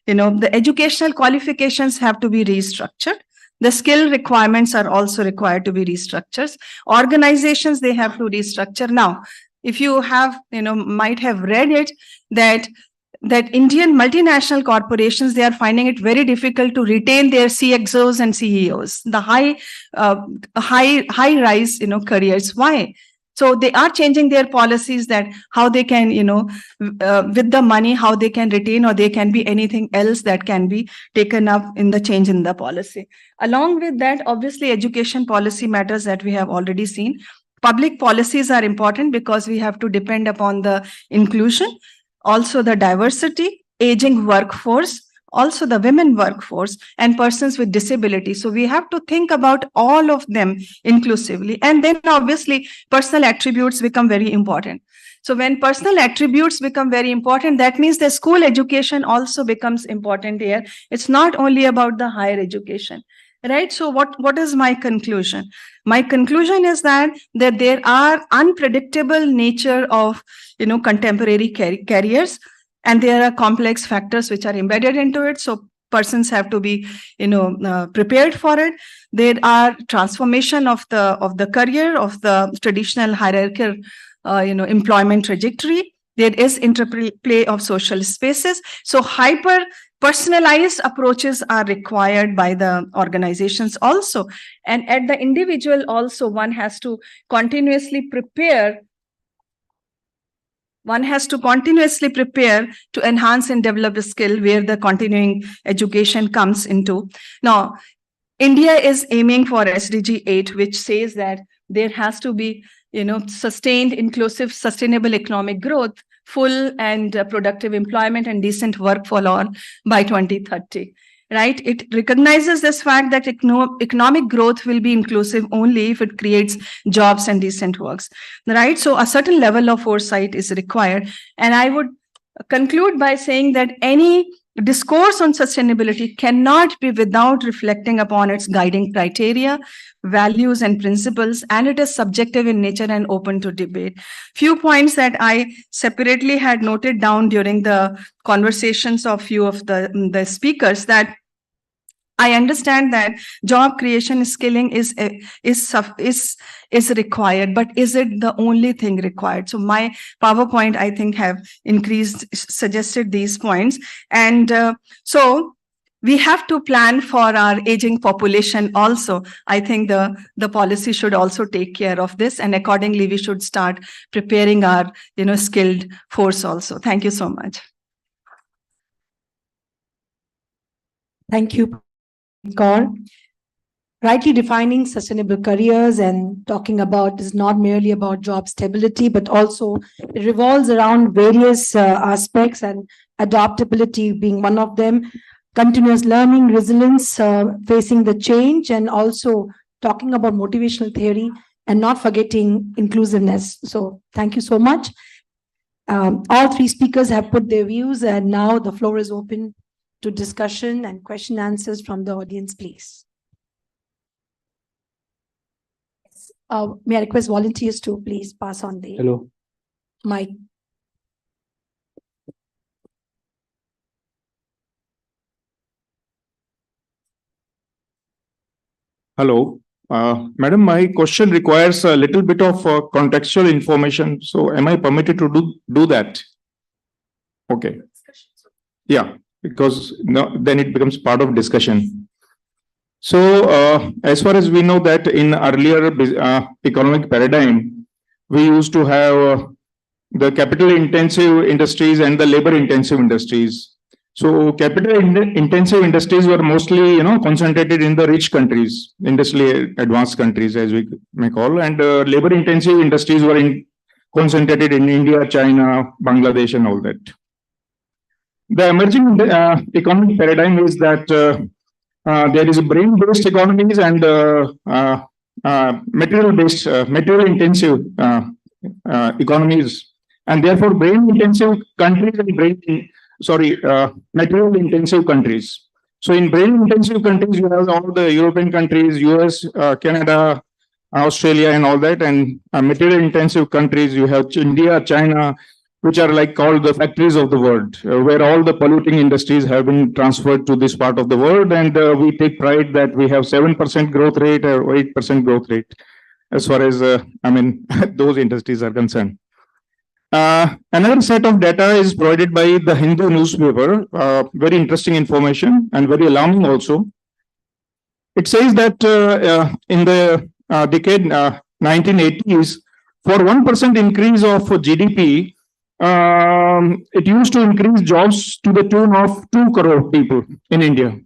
the educational qualifications have to be restructured. The skill requirements are also required to be restructured. Organizations, they have to restructure. Now, if you have, might have read it, that Indian multinational corporations, they are finding it very difficult to retain their CXOs and CEOs, the high rise, careers. Why? So they are changing their policies, that how they can, with the money, how they can retain, or they can be anything else that can be taken up in the change in the policy. Along with that, obviously, education policy matters that we have already seen. Public policies are important because we have to depend upon the inclusion, also the diversity, aging workforce, also the women workforce and persons with disability. So we have to think about all of them inclusively. And then obviously personal attributes become very important. So when personal attributes become very important, that means the school education also becomes important here. It's not only about the higher education. Right. So what is my conclusion? My conclusion is that there are unpredictable nature of contemporary careers, and there are complex factors which are embedded into it. So persons have to be prepared for it. There are transformation of the career of the traditional hierarchical employment trajectory. There is interplay of social spaces. So personalized approaches are required by the organizations also. And at the individual also, one has to continuously prepare to enhance and develop a skill where the continuing education comes into. Now, India is aiming for SDG 8, which says that there has to be sustained, inclusive, sustainable economic growth full and productive employment and decent work for all by 2030. Right? It recognizes this fact that economic growth will be inclusive only if it creates jobs and decent works. Right? So a certain level of foresight is required. And I would conclude by saying that any discourse on sustainability cannot be without reflecting upon its guiding criteria, values, and principles, and it is subjective in nature and open to debate. Few points that I separately had noted down during the conversations of few of the speakers, that I understand that job creation skilling is required, but is it the only thing required? So my PowerPoint, I think, have suggested these points. And so we have to plan for our aging population also. I think the policy should also take care of this, and accordingly, we should start preparing our skilled force also. Thank you so much. Thank you, Kaur. Rightly defining sustainable careers and talking about is not merely about job stability, but also it revolves around various aspects, and adaptability being one of them. Continuous learning, resilience, facing the change, and also talking about motivational theory and not forgetting inclusiveness. So thank you so much. All three speakers have put their views, and now the floor is open to discussion and question answers from the audience, please. May I request volunteers to please pass on the mic. Hello. Madam, my question requires a little bit of contextual information. So am I permitted to do that? Okay. Yeah, because then it becomes part of discussion. So as far as we know that in earlier economic paradigm, we used to have the capital intensive industries and the labor intensive industries. So capital intensive industries were mostly, concentrated in the rich countries, industrially advanced countries, as we may call, and labor intensive industries were concentrated in India, China, Bangladesh, and all that. The emerging economic paradigm is that there is brain-based economies and material-based, material-intensive economies, and therefore brain-intensive countries and material-intensive countries. So in brain-intensive countries, you have all the European countries, US, Canada, Australia, and all that, and material-intensive countries, you have India, China, which are like called the factories of the world, where all the polluting industries have been transferred to this part of the world. And we take pride that we have 7% growth rate or 8% growth rate as far as, those industries are concerned. Another set of data is provided by the Hindu newspaper, very interesting information and very alarming also. It says that in the decade 1980s, for 1% increase of GDP, it used to increase jobs to the tune of 2 crore people in India.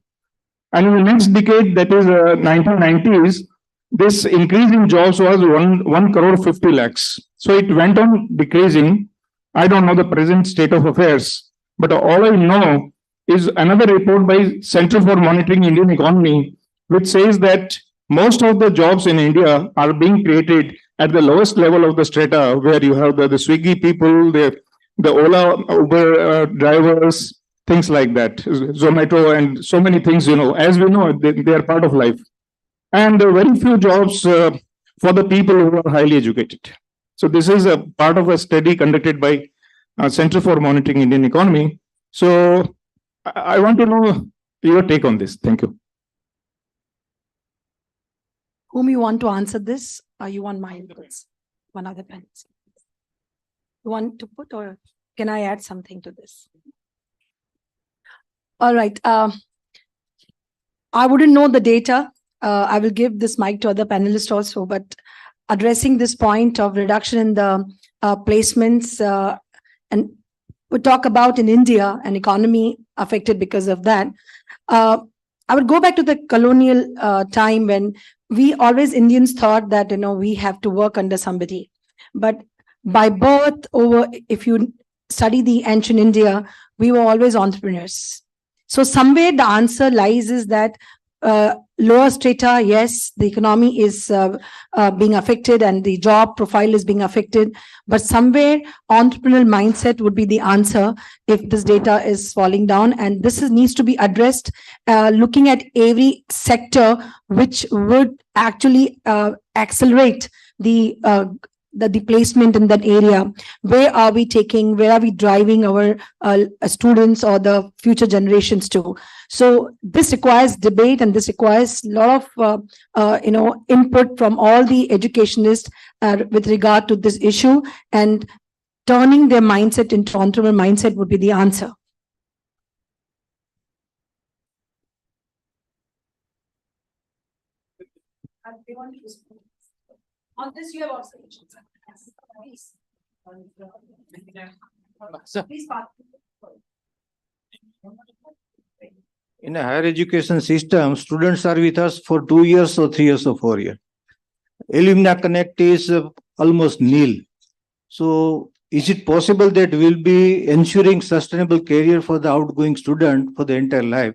And in the next decade, that is 1990s, this increase in jobs was 1 crore 50 lakhs. So it went on decreasing. I don't know the present state of affairs, but all I know is another report by Center for Monitoring Indian Economy, which says that most of the jobs in India are being created at the lowest level of the strata, where you have the Swiggy people, the Ola, Uber drivers, things like that, Zomato, and so many things, as we know, they are part of life. And very few jobs for the people who are highly educated. So this is a part of a study conducted by Center for Monitoring Indian Economy. So I want to know your take on this. Thank you. Whom you want to answer this? Or you want my inputs? One other pen. You want to put, or can I add something to this? All right. I wouldn't know the data. I will give this mic to other panelists also, but addressing this point of reduction in the placements, and we talk about in India an economy affected because of that. I would go back to the colonial time when we always Indians thought that we have to work under somebody, but by birth, if you study the ancient India, we were always entrepreneurs. So somewhere the answer lies is that lower strata, yes, the economy is being affected and the job profile is being affected, but somewhere entrepreneurial mindset would be the answer if this data is falling down. And this needs to be addressed, looking at every sector which would actually accelerate the placement in that area. Where are we driving our students or the future generations to? So this requires debate, and this requires a lot of input from all the educationists with regard to this issue, and turning their mindset into entrepreneurial mindset would be the answer. On this, you have observations. Please. Please in a higher education system, students are with us for 2 years or 3 years or 4 years. Alumni Connect is almost nil. So is it possible that we'll be ensuring sustainable career for the outgoing student for the entire life?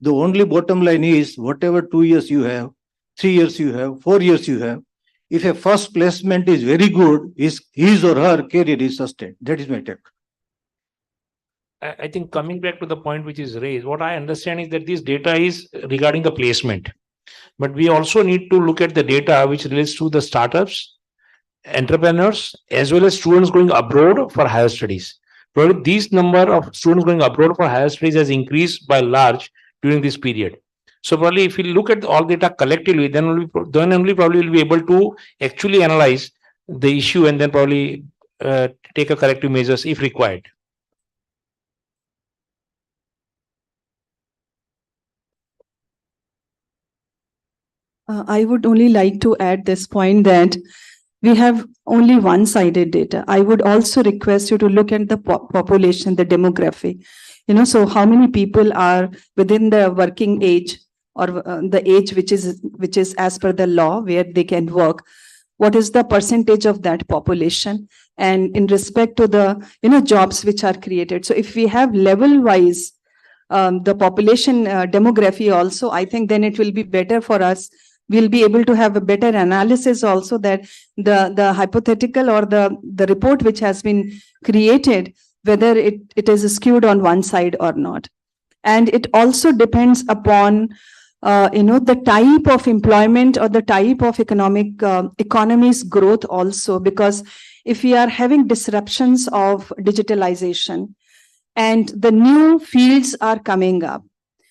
The only bottom line is whatever 2 years you have, 3 years you have, 4 years you have, if a first placement is very good, his or her career is sustained. That is my take. I think coming back to the point which is raised, what I understand is that this data is regarding the placement. But we also need to look at the data which relates to the startups, entrepreneurs, as well as students going abroad for higher studies. Probably this number of students going abroad for higher studies has increased by large during this period. So probably if we look at all data collectively, then only probably we'll be able to actually analyze the issue and then probably take a corrective measures if required. I would only like to add this point that we have only one-sided data. I would also request you to look at the population, the demography. So how many people are within the working age, or the age which is as per the law where they can work? What is the percentage of that population? And in respect to the jobs which are created. So if we have level-wise the population demography also, I think then it will be better for us. We'll be able to have a better analysis also, that the hypothetical or the report which has been created, whether it is skewed on one side or not. And it also depends upon the type of employment or the type of economy's growth also, because if we are having disruptions of digitalization and the new fields are coming up,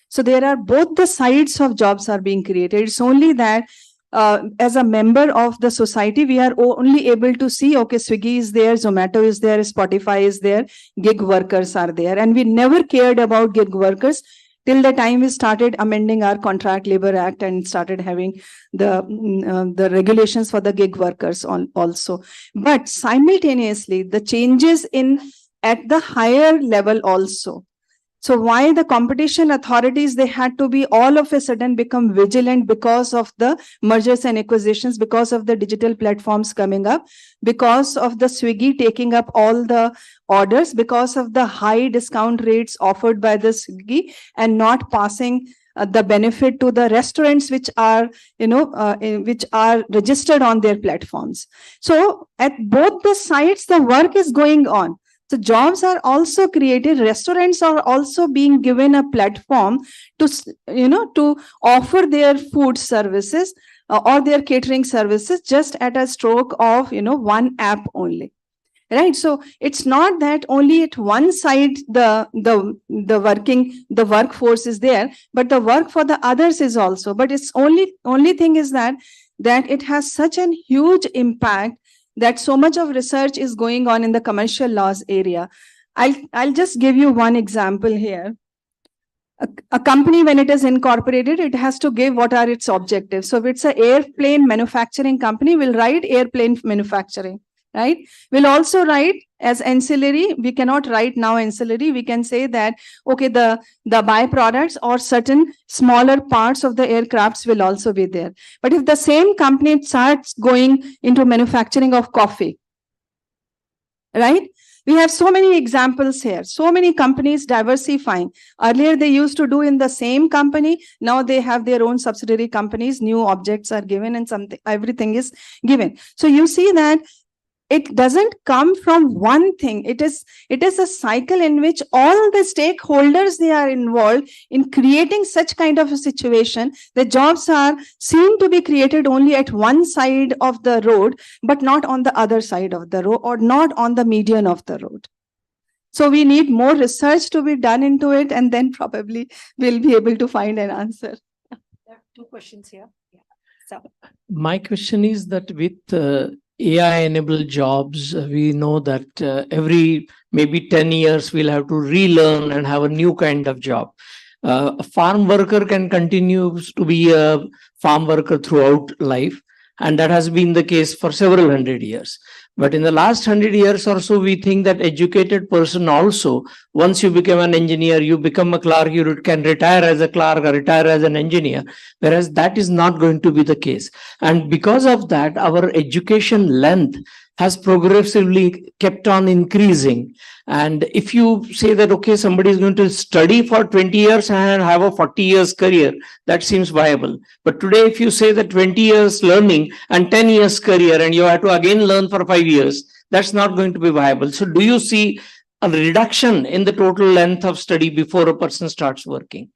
so there are both the sides of jobs are being created. It's only that as a member of the society, we are only able to see, okay, Swiggy is there, Zomato is there, Spotify is there, gig workers are there. And we never cared about gig workers till the time we started amending our Contract Labor Act and started having the regulations for the gig workers also. But simultaneously, the changes at the higher level also. So why the competition authorities, they had to be all of a sudden become vigilant because of the mergers and acquisitions, because of the digital platforms coming up, because of the Swiggy taking up all the orders, because of the high discount rates offered by the Swiggy and not passing the benefit to the restaurants which are, which are registered on their platforms. So at both the sides, the work is going on. So jobs are also created. Restaurants are also being given a platform to, to offer their food services or their catering services just at a stroke of, one app only. Right. So it's not that only at one side the workforce is there, but the work for the others is also. But it's only thing is that it has such a huge impact that so much of research is going on in the commercial laws area. I'll just give you one example here. A company, when it is incorporated, it has to give what are its objectives. So if it's an airplane manufacturing company, we'll write airplane manufacturing, right? We'll also write as ancillary. We cannot write now ancillary. We can say that, okay, the byproducts or certain smaller parts of the aircrafts will also be there. But if the same company starts going into manufacturing of coffee, right? We have so many examples here, so many companies diversifying. Earlier, they used to do in the same company. Now they have their own subsidiary companies. New objects are given and something, everything is given. So you see that it doesn't come from one thing. It is a cycle in which all the stakeholders, they are involved in creating such kind of a situation. The jobs seem to be created only at one side of the road, but not on the other side of the road, or not on the median of the road. So we need more research to be done into it, and then probably we'll be able to find an answer. There are two questions here. Yeah. So My question is that with AI-enabled jobs, we know that every maybe 10 years we'll have to relearn and have a new kind of job. A farm worker can continue to be a farm worker throughout life, and that has been the case for several hundred years. But in the last 100 years or so, we think that educated person also, once you become an engineer, you become a clerk, you can retire as a clerk or retire as an engineer, whereas that is not going to be the case. And because of that, our education length has progressively kept on increasing. And if you say that, okay, somebody is going to study for 20 years and have a 40 years career, that seems viable. But today, if you say that 20 years learning and 10 years career, and you have to again learn for 5 years, that's not going to be viable. So do you see a reduction in the total length of study before a person starts working?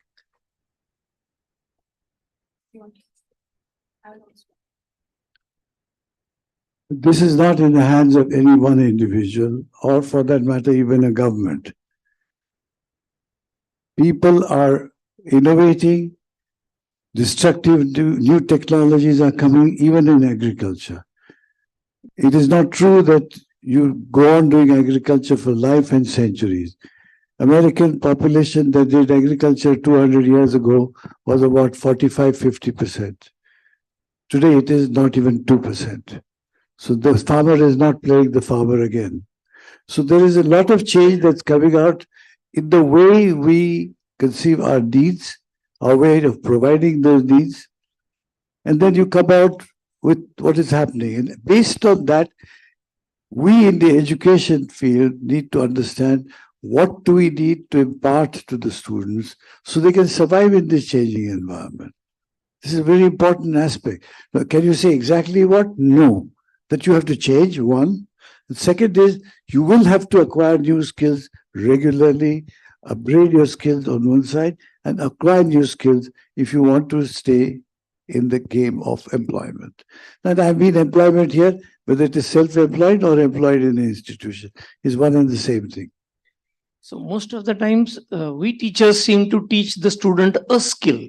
This is not in the hands of any one individual, or for that matter, even a government. People are innovating, destructive new technologies are coming even in agriculture. It is not true that you go on doing agriculture for life and centuries. American population that did agriculture 200 years ago was about 45-50%. Today it is not even 2%. So the farmer is not playing the farmer again. So there is a lot of change that's coming out in the way we conceive our needs, our way of providing those needs. And then you come out with what is happening. And based on that, we in the education field need to understand what do we need to impart to the students so they can survive in this changing environment. This is a very important aspect. Now, can you say exactly what? No. That you have to change, one. The second is you will have to acquire new skills regularly, upgrade your skills on one side, and acquire new skills if you want to stay in the game of employment. And I mean employment here, whether it is self-employed or employed in an institution, is one and the same thing. So most of the times, we teachers seem to teach the student a skill.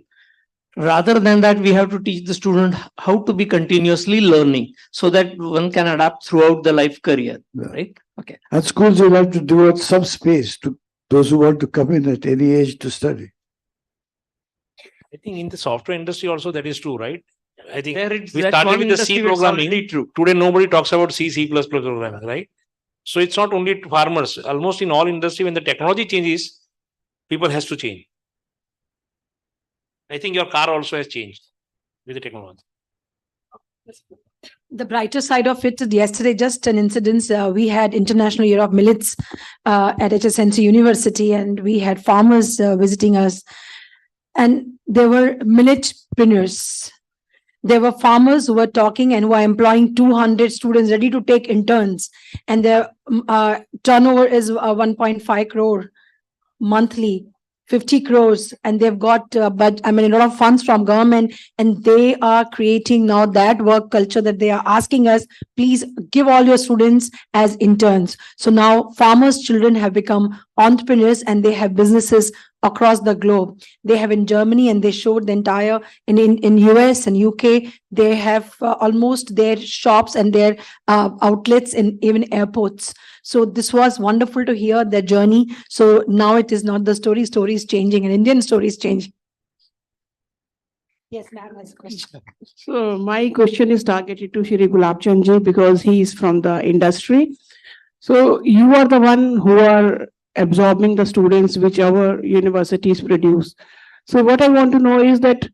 Rather than that, we have to teach the student how to be continuously learning so that one can adapt throughout the life career, right? Okay. At schools, you'll have to devote some space to those who want to come in at any age to study. I think in the software industry also that is true, right? I think we that started one with the industry C where it's programming. already true. Today, nobody talks about C++ programming, right? So it's not only to farmers. Almost in all industry, when the technology changes, people has to change. I think your car also has changed with the technology. the brighter side of it, yesterday, just an incident, we had International Year of Millets at HSNC University, and we had farmers visiting us, and there were milletpreneurs. There were farmers who were talking and who are employing 200 students ready to take interns, and their turnover is 1.5 crore monthly. 50 crores, and they've got a lot of funds from government, and they are creating now that work culture that they are asking us, please give all your students as interns. So now farmers' children have become entrepreneurs, and they have businesses across the globe. They have in Germany, and they showed the entire in US and UK. They have almost their shops and their outlets in even airports. So this was wonderful to hear their journey. So now it is not the story is changing, and Indian story is changing. Yes, ma'am has a question. So my question is targeted to Shri Gulabchand ji because he is from the industry. So you are the one who are absorbing the students which our universities produce. So what I want to know is that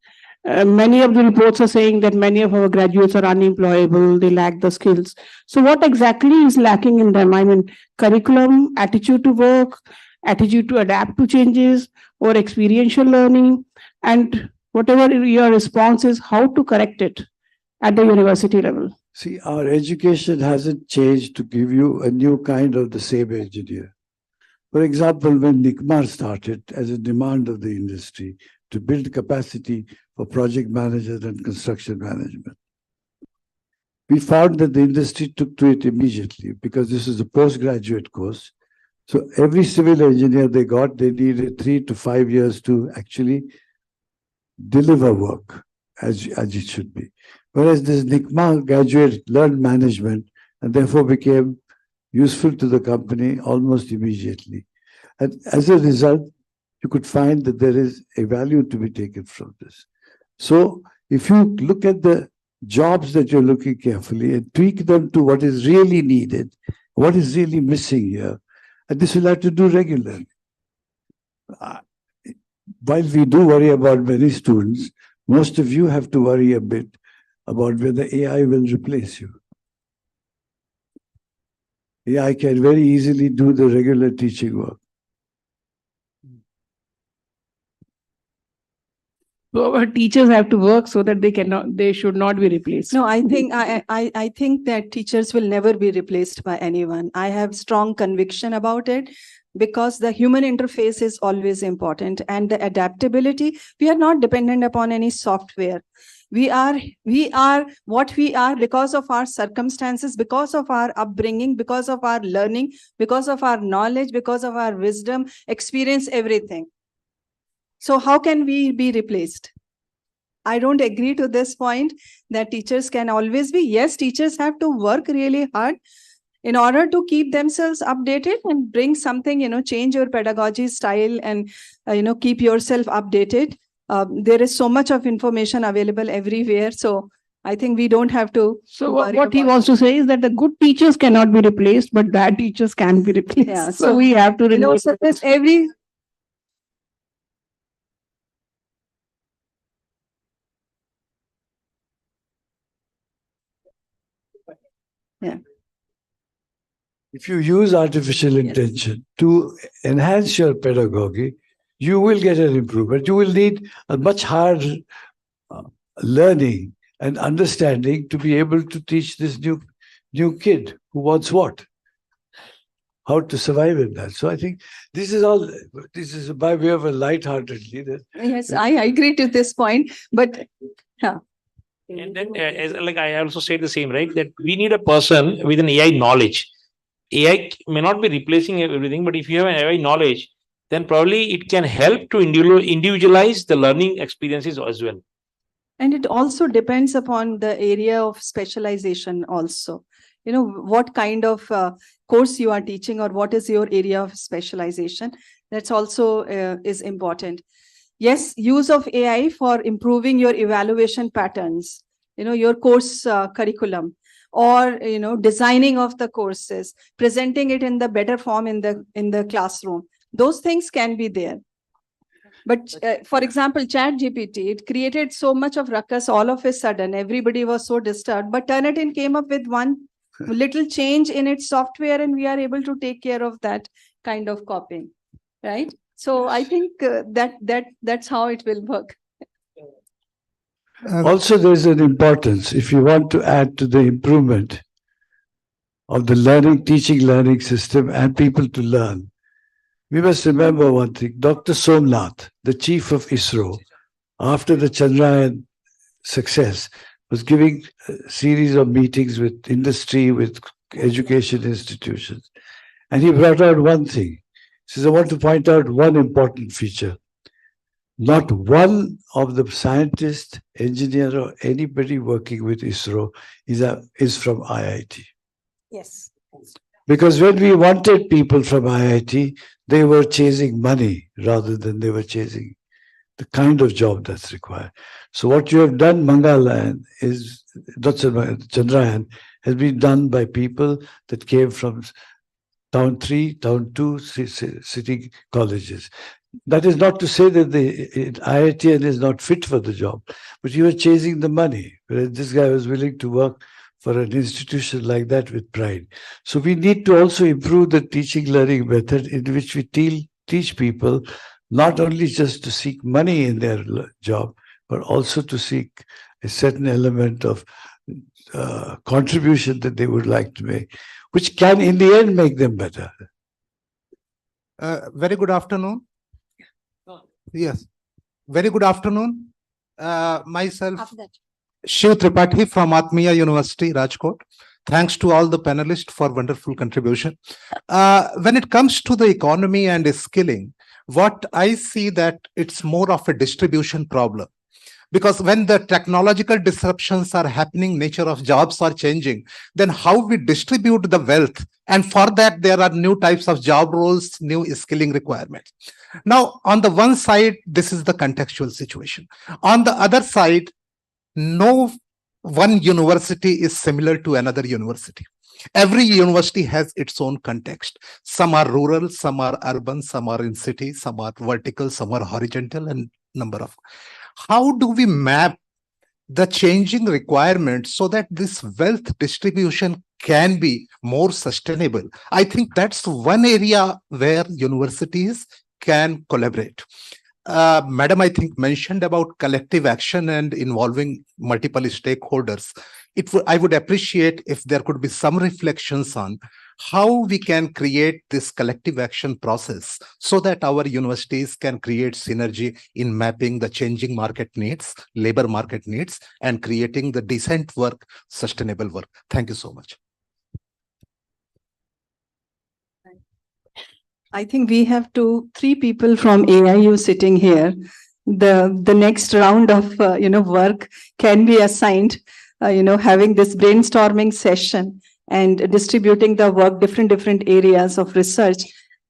Many of the reports are saying that many of our graduates are unemployable, they lack the skills. So what exactly is lacking in them? I mean, curriculum, attitude to work, attitude to adapt to changes, or experiential learning, and whatever your response is, how to correct it at the university level. See, our education hasn't changed to give you a new kind of the same engineer. For example, when NICMAR started as a demand of the industry to build capacity for project managers and construction management, we found that the industry took to it immediately because this is a postgraduate course. So every civil engineer they got, they needed 3 to 5 years to actually deliver work as it should be. Whereas this NICMA graduate learned management and therefore became useful to the company almost immediately. And as a result, you could find that there is a value to be taken from this. So if you look at the jobs that you're looking carefully and tweak them to what is really needed, what is really missing here, and this will have to do regularly. While we do worry about many students, most of you have to worry a bit about whether AI will replace you. AI can very easily do the regular teaching work. So our teachers have to work so that they should not be replaced. No, I think that teachers will never be replaced by anyone. I have strong conviction about it because the human interface is always important, and the adaptability. We are not dependent upon any software. We are what we are because of our circumstances, because of our upbringing, because of our learning, because of our knowledge, because of our wisdom, experience, everything. So how can we be replaced? I don't agree to this point that teachers can always be. Yes, teachers have to work really hard in order to keep themselves updated and bring something, change your pedagogy style and, keep yourself updated. There is so much of information available everywhere. So I think we don't have to. So what he wants to say is that the good teachers cannot be replaced, but bad teachers can be replaced. Yeah, so we have to so this every. Yeah. If you use artificial intelligence to enhance your pedagogy, you will get an improvement. You will need a much higher learning and understanding to be able to teach this new kid who wants what, how to survive in that. So I think this is by way of a light-hearted leader. Yes, I agree to this point, but yeah. And then, I also say the same, right? That we need a person with an AI knowledge. AI may not be replacing everything, but if you have an AI knowledge, then probably it can help to individualize the learning experiences as well. And it also depends upon the area of specialization also. What kind of course you are teaching or what is your area of specialization. That's also is important. Yes, use of AI for improving your evaluation patterns, your course curriculum, or designing of the courses, presenting it in the better form in the classroom. Those things can be there. But for example, ChatGPT, it created so much of ruckus all of a sudden. Everybody was so disturbed. But Turnitin came up with one little change in its software, and we are able to take care of that kind of copying, right? So I think that's how it will work. Also, there's an importance if you want to add to the improvement of the teaching learning system and people to learn. We must remember one thing. Dr. Somnath, the chief of ISRO, after the Chandrayaan success, was giving a series of meetings with industry, with education institutions. And he brought out one thing. He says, I want to point out one important feature. Not one of the scientists, engineer, or anybody working with ISRO is from IIT. Yes. Because when we wanted people from IIT, they were chasing money rather than they were chasing the kind of job that's required. So what you have done, Chandrayaan, has been done by people that came from Town 3, Town 2 city colleges. That is not to say that the IITian is not fit for the job, but you are chasing the money. Whereas this guy was willing to work for an institution like that with pride. So we need to also improve the teaching learning method in which we teach people not only just to seek money in their job, but also to seek a certain element of contribution that they would like to make, which can in the end make them better. Very good afternoon. Yes, very good afternoon. Myself, Shiv Tripathi from Atmiya University, Rajkot. Thanks to all the panelists for wonderful contribution. When it comes to the economy and skilling, what I see that it's more of a distribution problem. Because when the technological disruptions are happening, nature of jobs are changing, then how we distribute the wealth. And for that, there are new types of job roles, new skilling requirements. Now, on the one side, this is the contextual situation. On the other side, no one university is similar to another university. Every university has its own context. Some are rural, some are urban, some are in cities, some are vertical, some are horizontal, and number of. How do we map the changing requirements so that this wealth distribution can be more sustainable? I think that's one area where universities can collaborate. Madam, I think, mentioned about collective action and involving multiple stakeholders. I would appreciate if there could be some reflections on how we can create this collective action process so that our universities can create synergy in mapping the changing market needs, labor market needs, and creating the decent work, sustainable work. Thank you so much. I think we have three people from AIU sitting here. The next round of work can be assigned, having this brainstorming session and distributing the work, different areas of research,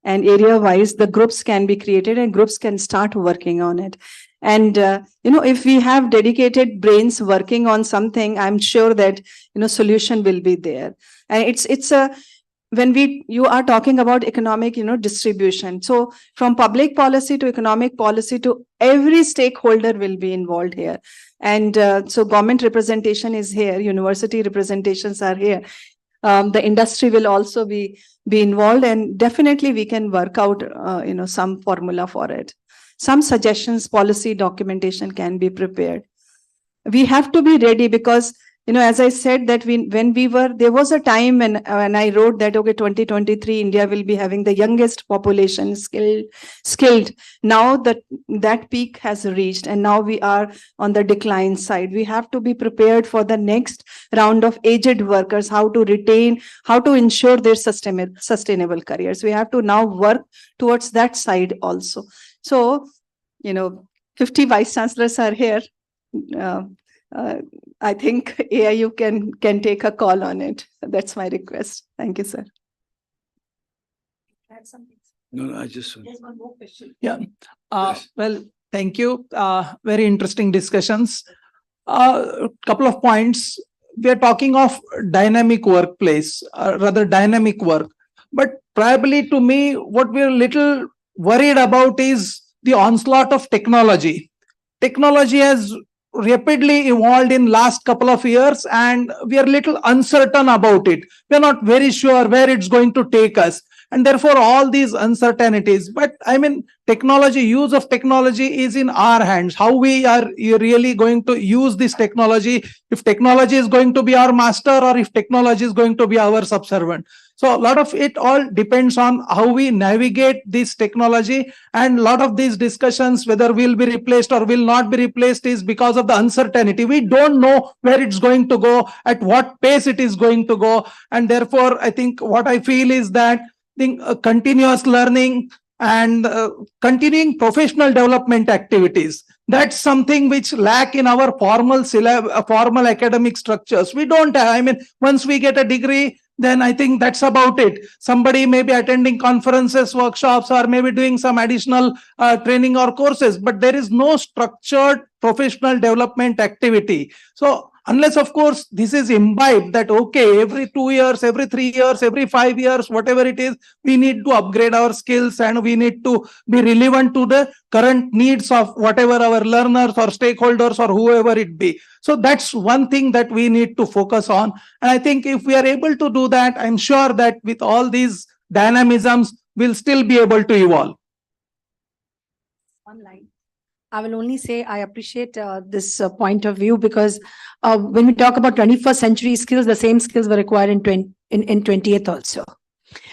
and area wise the groups can be created and groups can start working on it. And if we have dedicated brains working on something, I'm sure that solution will be there. And it's a when you are talking about economic distribution, so from public policy to economic policy to every stakeholder will be involved here. And so government representation is here, university representations are here, the industry will also be involved, and definitely we can work out some formula for it. Some suggestions, policy documentation can be prepared. We have to be ready because as I said that there was a time when I wrote that, okay, 2023, India will be having the youngest population skilled. Now that peak has reached and now we are on the decline side. We have to be prepared for the next round of aged workers, how to retain, how to ensure their sustainable careers. We have to now work towards that side also. So, 50 vice chancellors are here. I think AIU can take a call on it. That's my request. Thank you, sir. No, I just want. There's one more question. Yeah. Yes. Well, thank you. Very interesting discussions. Couple of points. We are talking of dynamic workplace, rather dynamic work. But probably to me, what we're a little worried about is the onslaught of technology. Technology has rapidly evolved in last couple of years and we are a little uncertain about it. We're not very sure where it's going to take us. And therefore, all these uncertainties. But I mean, use of technology is in our hands. How we are really going to use this technology, if technology is going to be our master or if technology is going to be our subservient. So a lot of it all depends on how we navigate this technology, and a lot of these discussions, whether will be replaced or will not be replaced, is because of the uncertainty. We don't know where it's going to go, at what pace it is going to go. And therefore, I think what I feel is that continuous learning and continuing professional development activities, that's something which lack in our formal academic structures. We don't have, I mean, once we get a degree, then I think that's about it. Somebody may be attending conferences, workshops, or maybe doing some additional training or courses, but there is no structured professional development activity. So Unless, of course, this is imbibed that, okay, every 2 years, every 3 years, every 5 years, whatever it is, we need to upgrade our skills and we need to be relevant to the current needs of whatever our learners or stakeholders or whoever it be. So that's one thing that we need to focus on. And I think if we are able to do that, I'm sure that with all these dynamisms, we'll still be able to evolve. One line. I will only say I appreciate this point of view, because when we talk about 21st century skills, the same skills were required in 20th also.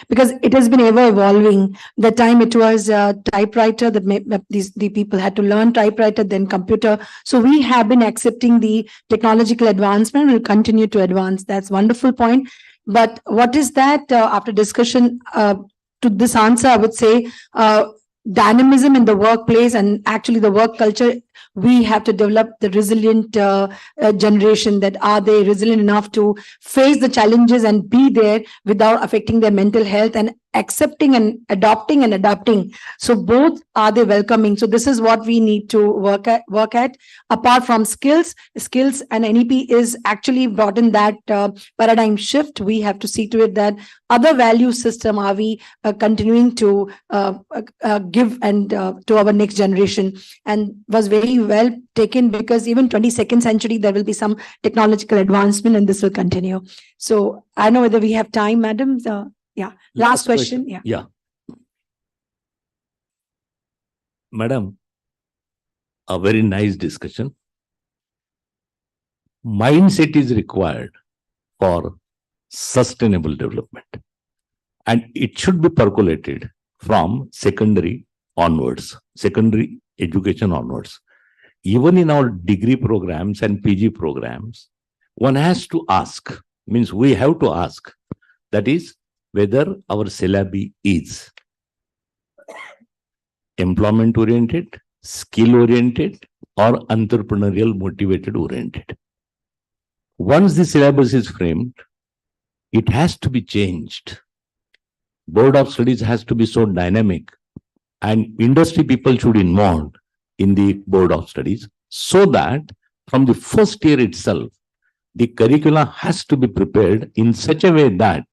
Because it has been ever evolving. The time it was typewriter, the people had to learn typewriter, then computer. So we have been accepting the technological advancement, will continue to advance. That's wonderful point. But what is that after discussion to this answer, I would say dynamism in the workplace and actually the work culture. We have to develop the resilient generation. That are they resilient enough to face the challenges and be there without affecting their mental health, and accepting and adapting. So both are they welcoming. So this is what we need to work at. Apart from skills and NEP is actually brought in that paradigm shift. We have to see to it that other value system are we continuing to give and to our next generation, and was very well taken, because even 22nd century there will be some technological advancement and this will continue. So I don't know whether we have time, madam. Yeah. Last question. Yeah. Madam, a very nice discussion. Mindset is required for sustainable development, and it should be percolated from secondary onwards, secondary education onwards. Even in our degree programs and PG programs, one has to ask, means we have to ask, that is, whether our syllabi is employment oriented, skill oriented, or entrepreneurial motivated oriented. Once the syllabus is framed, it has to be changed. Board of Studies has to be so dynamic, and industry people should involve in the Board of Studies, so that from the first year itself, the curricula has to be prepared in such a way that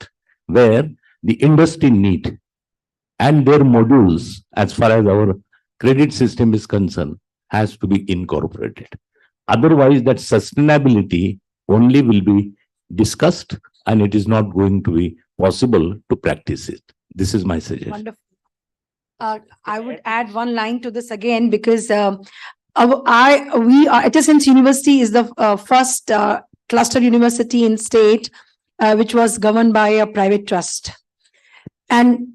where the industry need and their modules, as far as our credit system is concerned, has to be incorporated. Otherwise, that sustainability only will be discussed and it is not going to be possible to practice it. This is my suggestion. Wonderful. I would add one line to this again, because HSN's University is the first cluster university in state which was governed by a private trust. And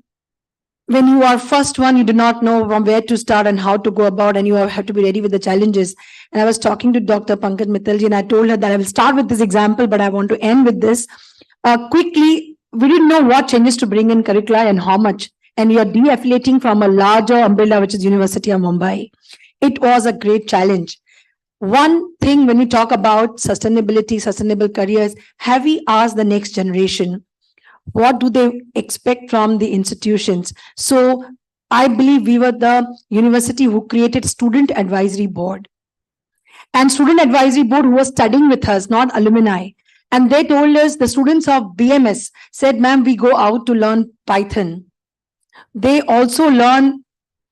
when you are first one, you do not know from where to start and how to go about, and you have to be ready with the challenges. And I was talking to Dr. Pankaj Mittalji, and I told her that I will start with this example, but I want to end with this. Quickly, we didn't know what changes to bring in curricula and how much. And we are de-affiliating from a larger umbrella, which is University of Mumbai. It was a great challenge. One thing, when we talk about sustainability, sustainable careers, have we asked the next generation, what do they expect from the institutions? So I believe we were the university who created Student Advisory Board. And Student Advisory Board who was studying with us, not alumni. And they told us, the students of BMS said, ma'am, we go out to learn Python. They also learn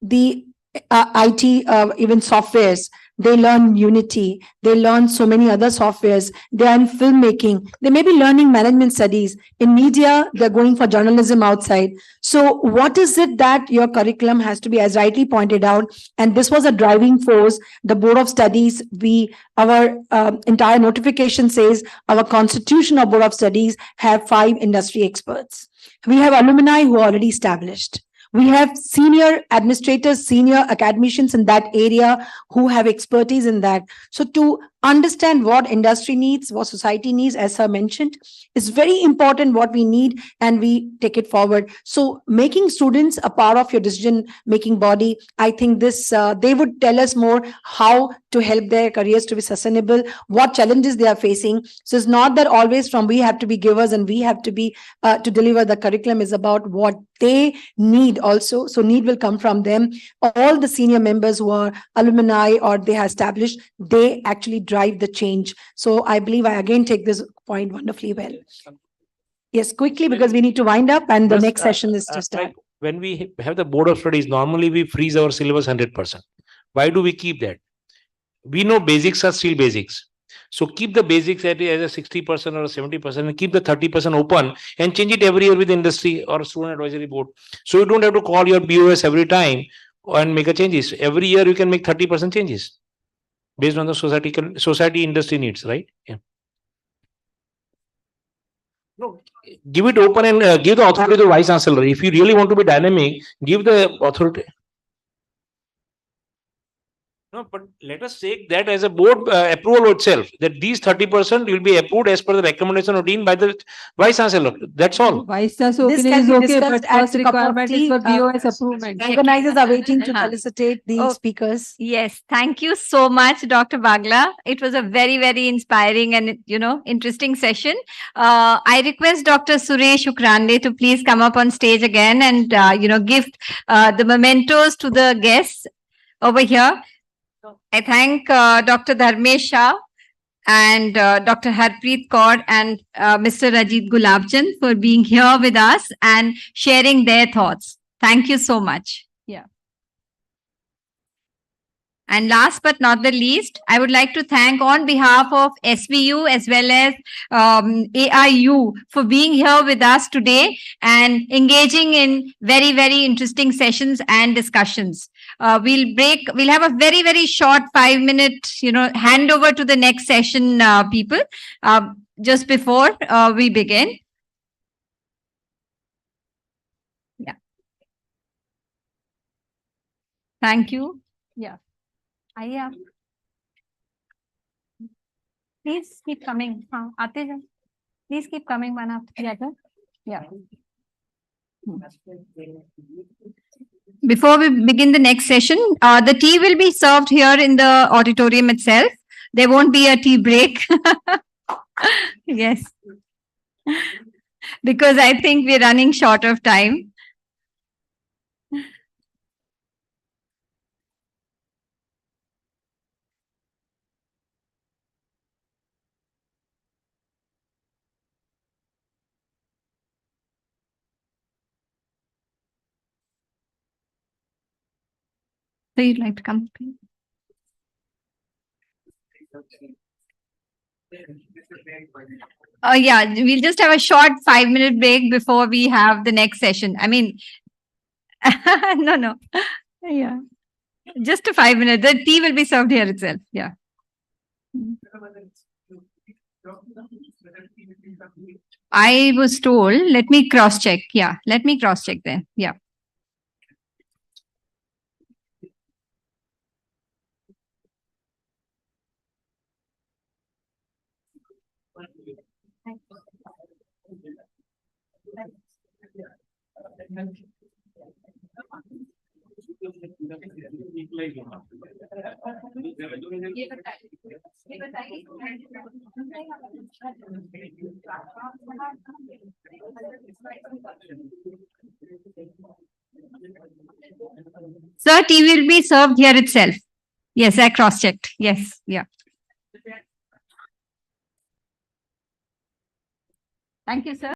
the IT, even softwares. They learn Unity. They learn so many other softwares. They are in filmmaking. They may be learning management studies. In media, they're going for journalism outside. So what is it that your curriculum has to be, as rightly pointed out, and this was a driving force, the Board of Studies, our entire notification says our constitution of Board of Studies have 5 industry experts. We have alumni who are already established. We have senior administrators, senior academicians in that area who have expertise in that. So to understand what industry needs, what society needs, as I mentioned, is very important what we need, and we take it forward. So making students a part of your decision-making body, I think this, they would tell us more how to help their careers to be sustainable, what challenges they are facing. So it's not that always from we have to be givers and we have to be, to deliver the curriculum, is about what they need also. So need will come from them. All the senior members who are alumni or they have established, they actually drive the change. So I believe I again take this point wonderfully well. Yes, quickly, because we need to wind up and the next session is to start. When we have the board of studies, normally we freeze our syllabus 100%. Why do we keep that? We know basics are still basics. So keep the basics as a 60% or a 70% and keep the 30% open and change it every year with industry or student advisory board. So you don't have to call your BOS every time and make a changes. Every year you can make 30% changes based on the society industry needs, right? Yeah. No, give it open and give the authority to the vice chancellor. If you really want to be dynamic, give the authority. No, but let us take that as a board approval itself, that these 30% will be approved as per the recommendation of Dean by the Vice Chancellor. That's all. Vice Chancellor This opinion can is be okay, but discussed at first a cup of requirement is tea. for BOS approval. Organizers are waiting to Uh-huh. felicitate the Oh, speakers. Yes, thank you so much, Dr. Bagla. It was a very, very inspiring and interesting session. I request Dr. Suresh Ukrande to please come up on stage again and give the mementos to the guests over here. I thank Dr. Dharmesh Shah and Dr. Harpreet Kaur and Mr. Rajit Gulabchand for being here with us and sharing their thoughts. Thank you so much. Yeah. And last but not the least, I would like to thank on behalf of SVU as well as AIU for being here with us today and engaging in very, very interesting sessions and discussions. We'll have a very, very short 5-minute, handover to the next session, people, just before we begin. Yeah. Thank you. Yeah. आइए आप please keep coming हाँ आते जाओ please keep coming one after yeah. Before we begin the next session, the tea will be served here in the auditorium itself. There won't be a tea break. Yes, because I think we're running short of time. So you'd like to come? Yeah, we'll just have a short 5-minute break before we have the next session. I mean, no. Yeah, just a 5 minute. The tea will be served here itself. Yeah. I was told, let me cross check. Yeah, let me cross check then. Yeah. Sir, tea will be served here itself. Yes, I cross-checked. Yes, yeah. Thank you, sir.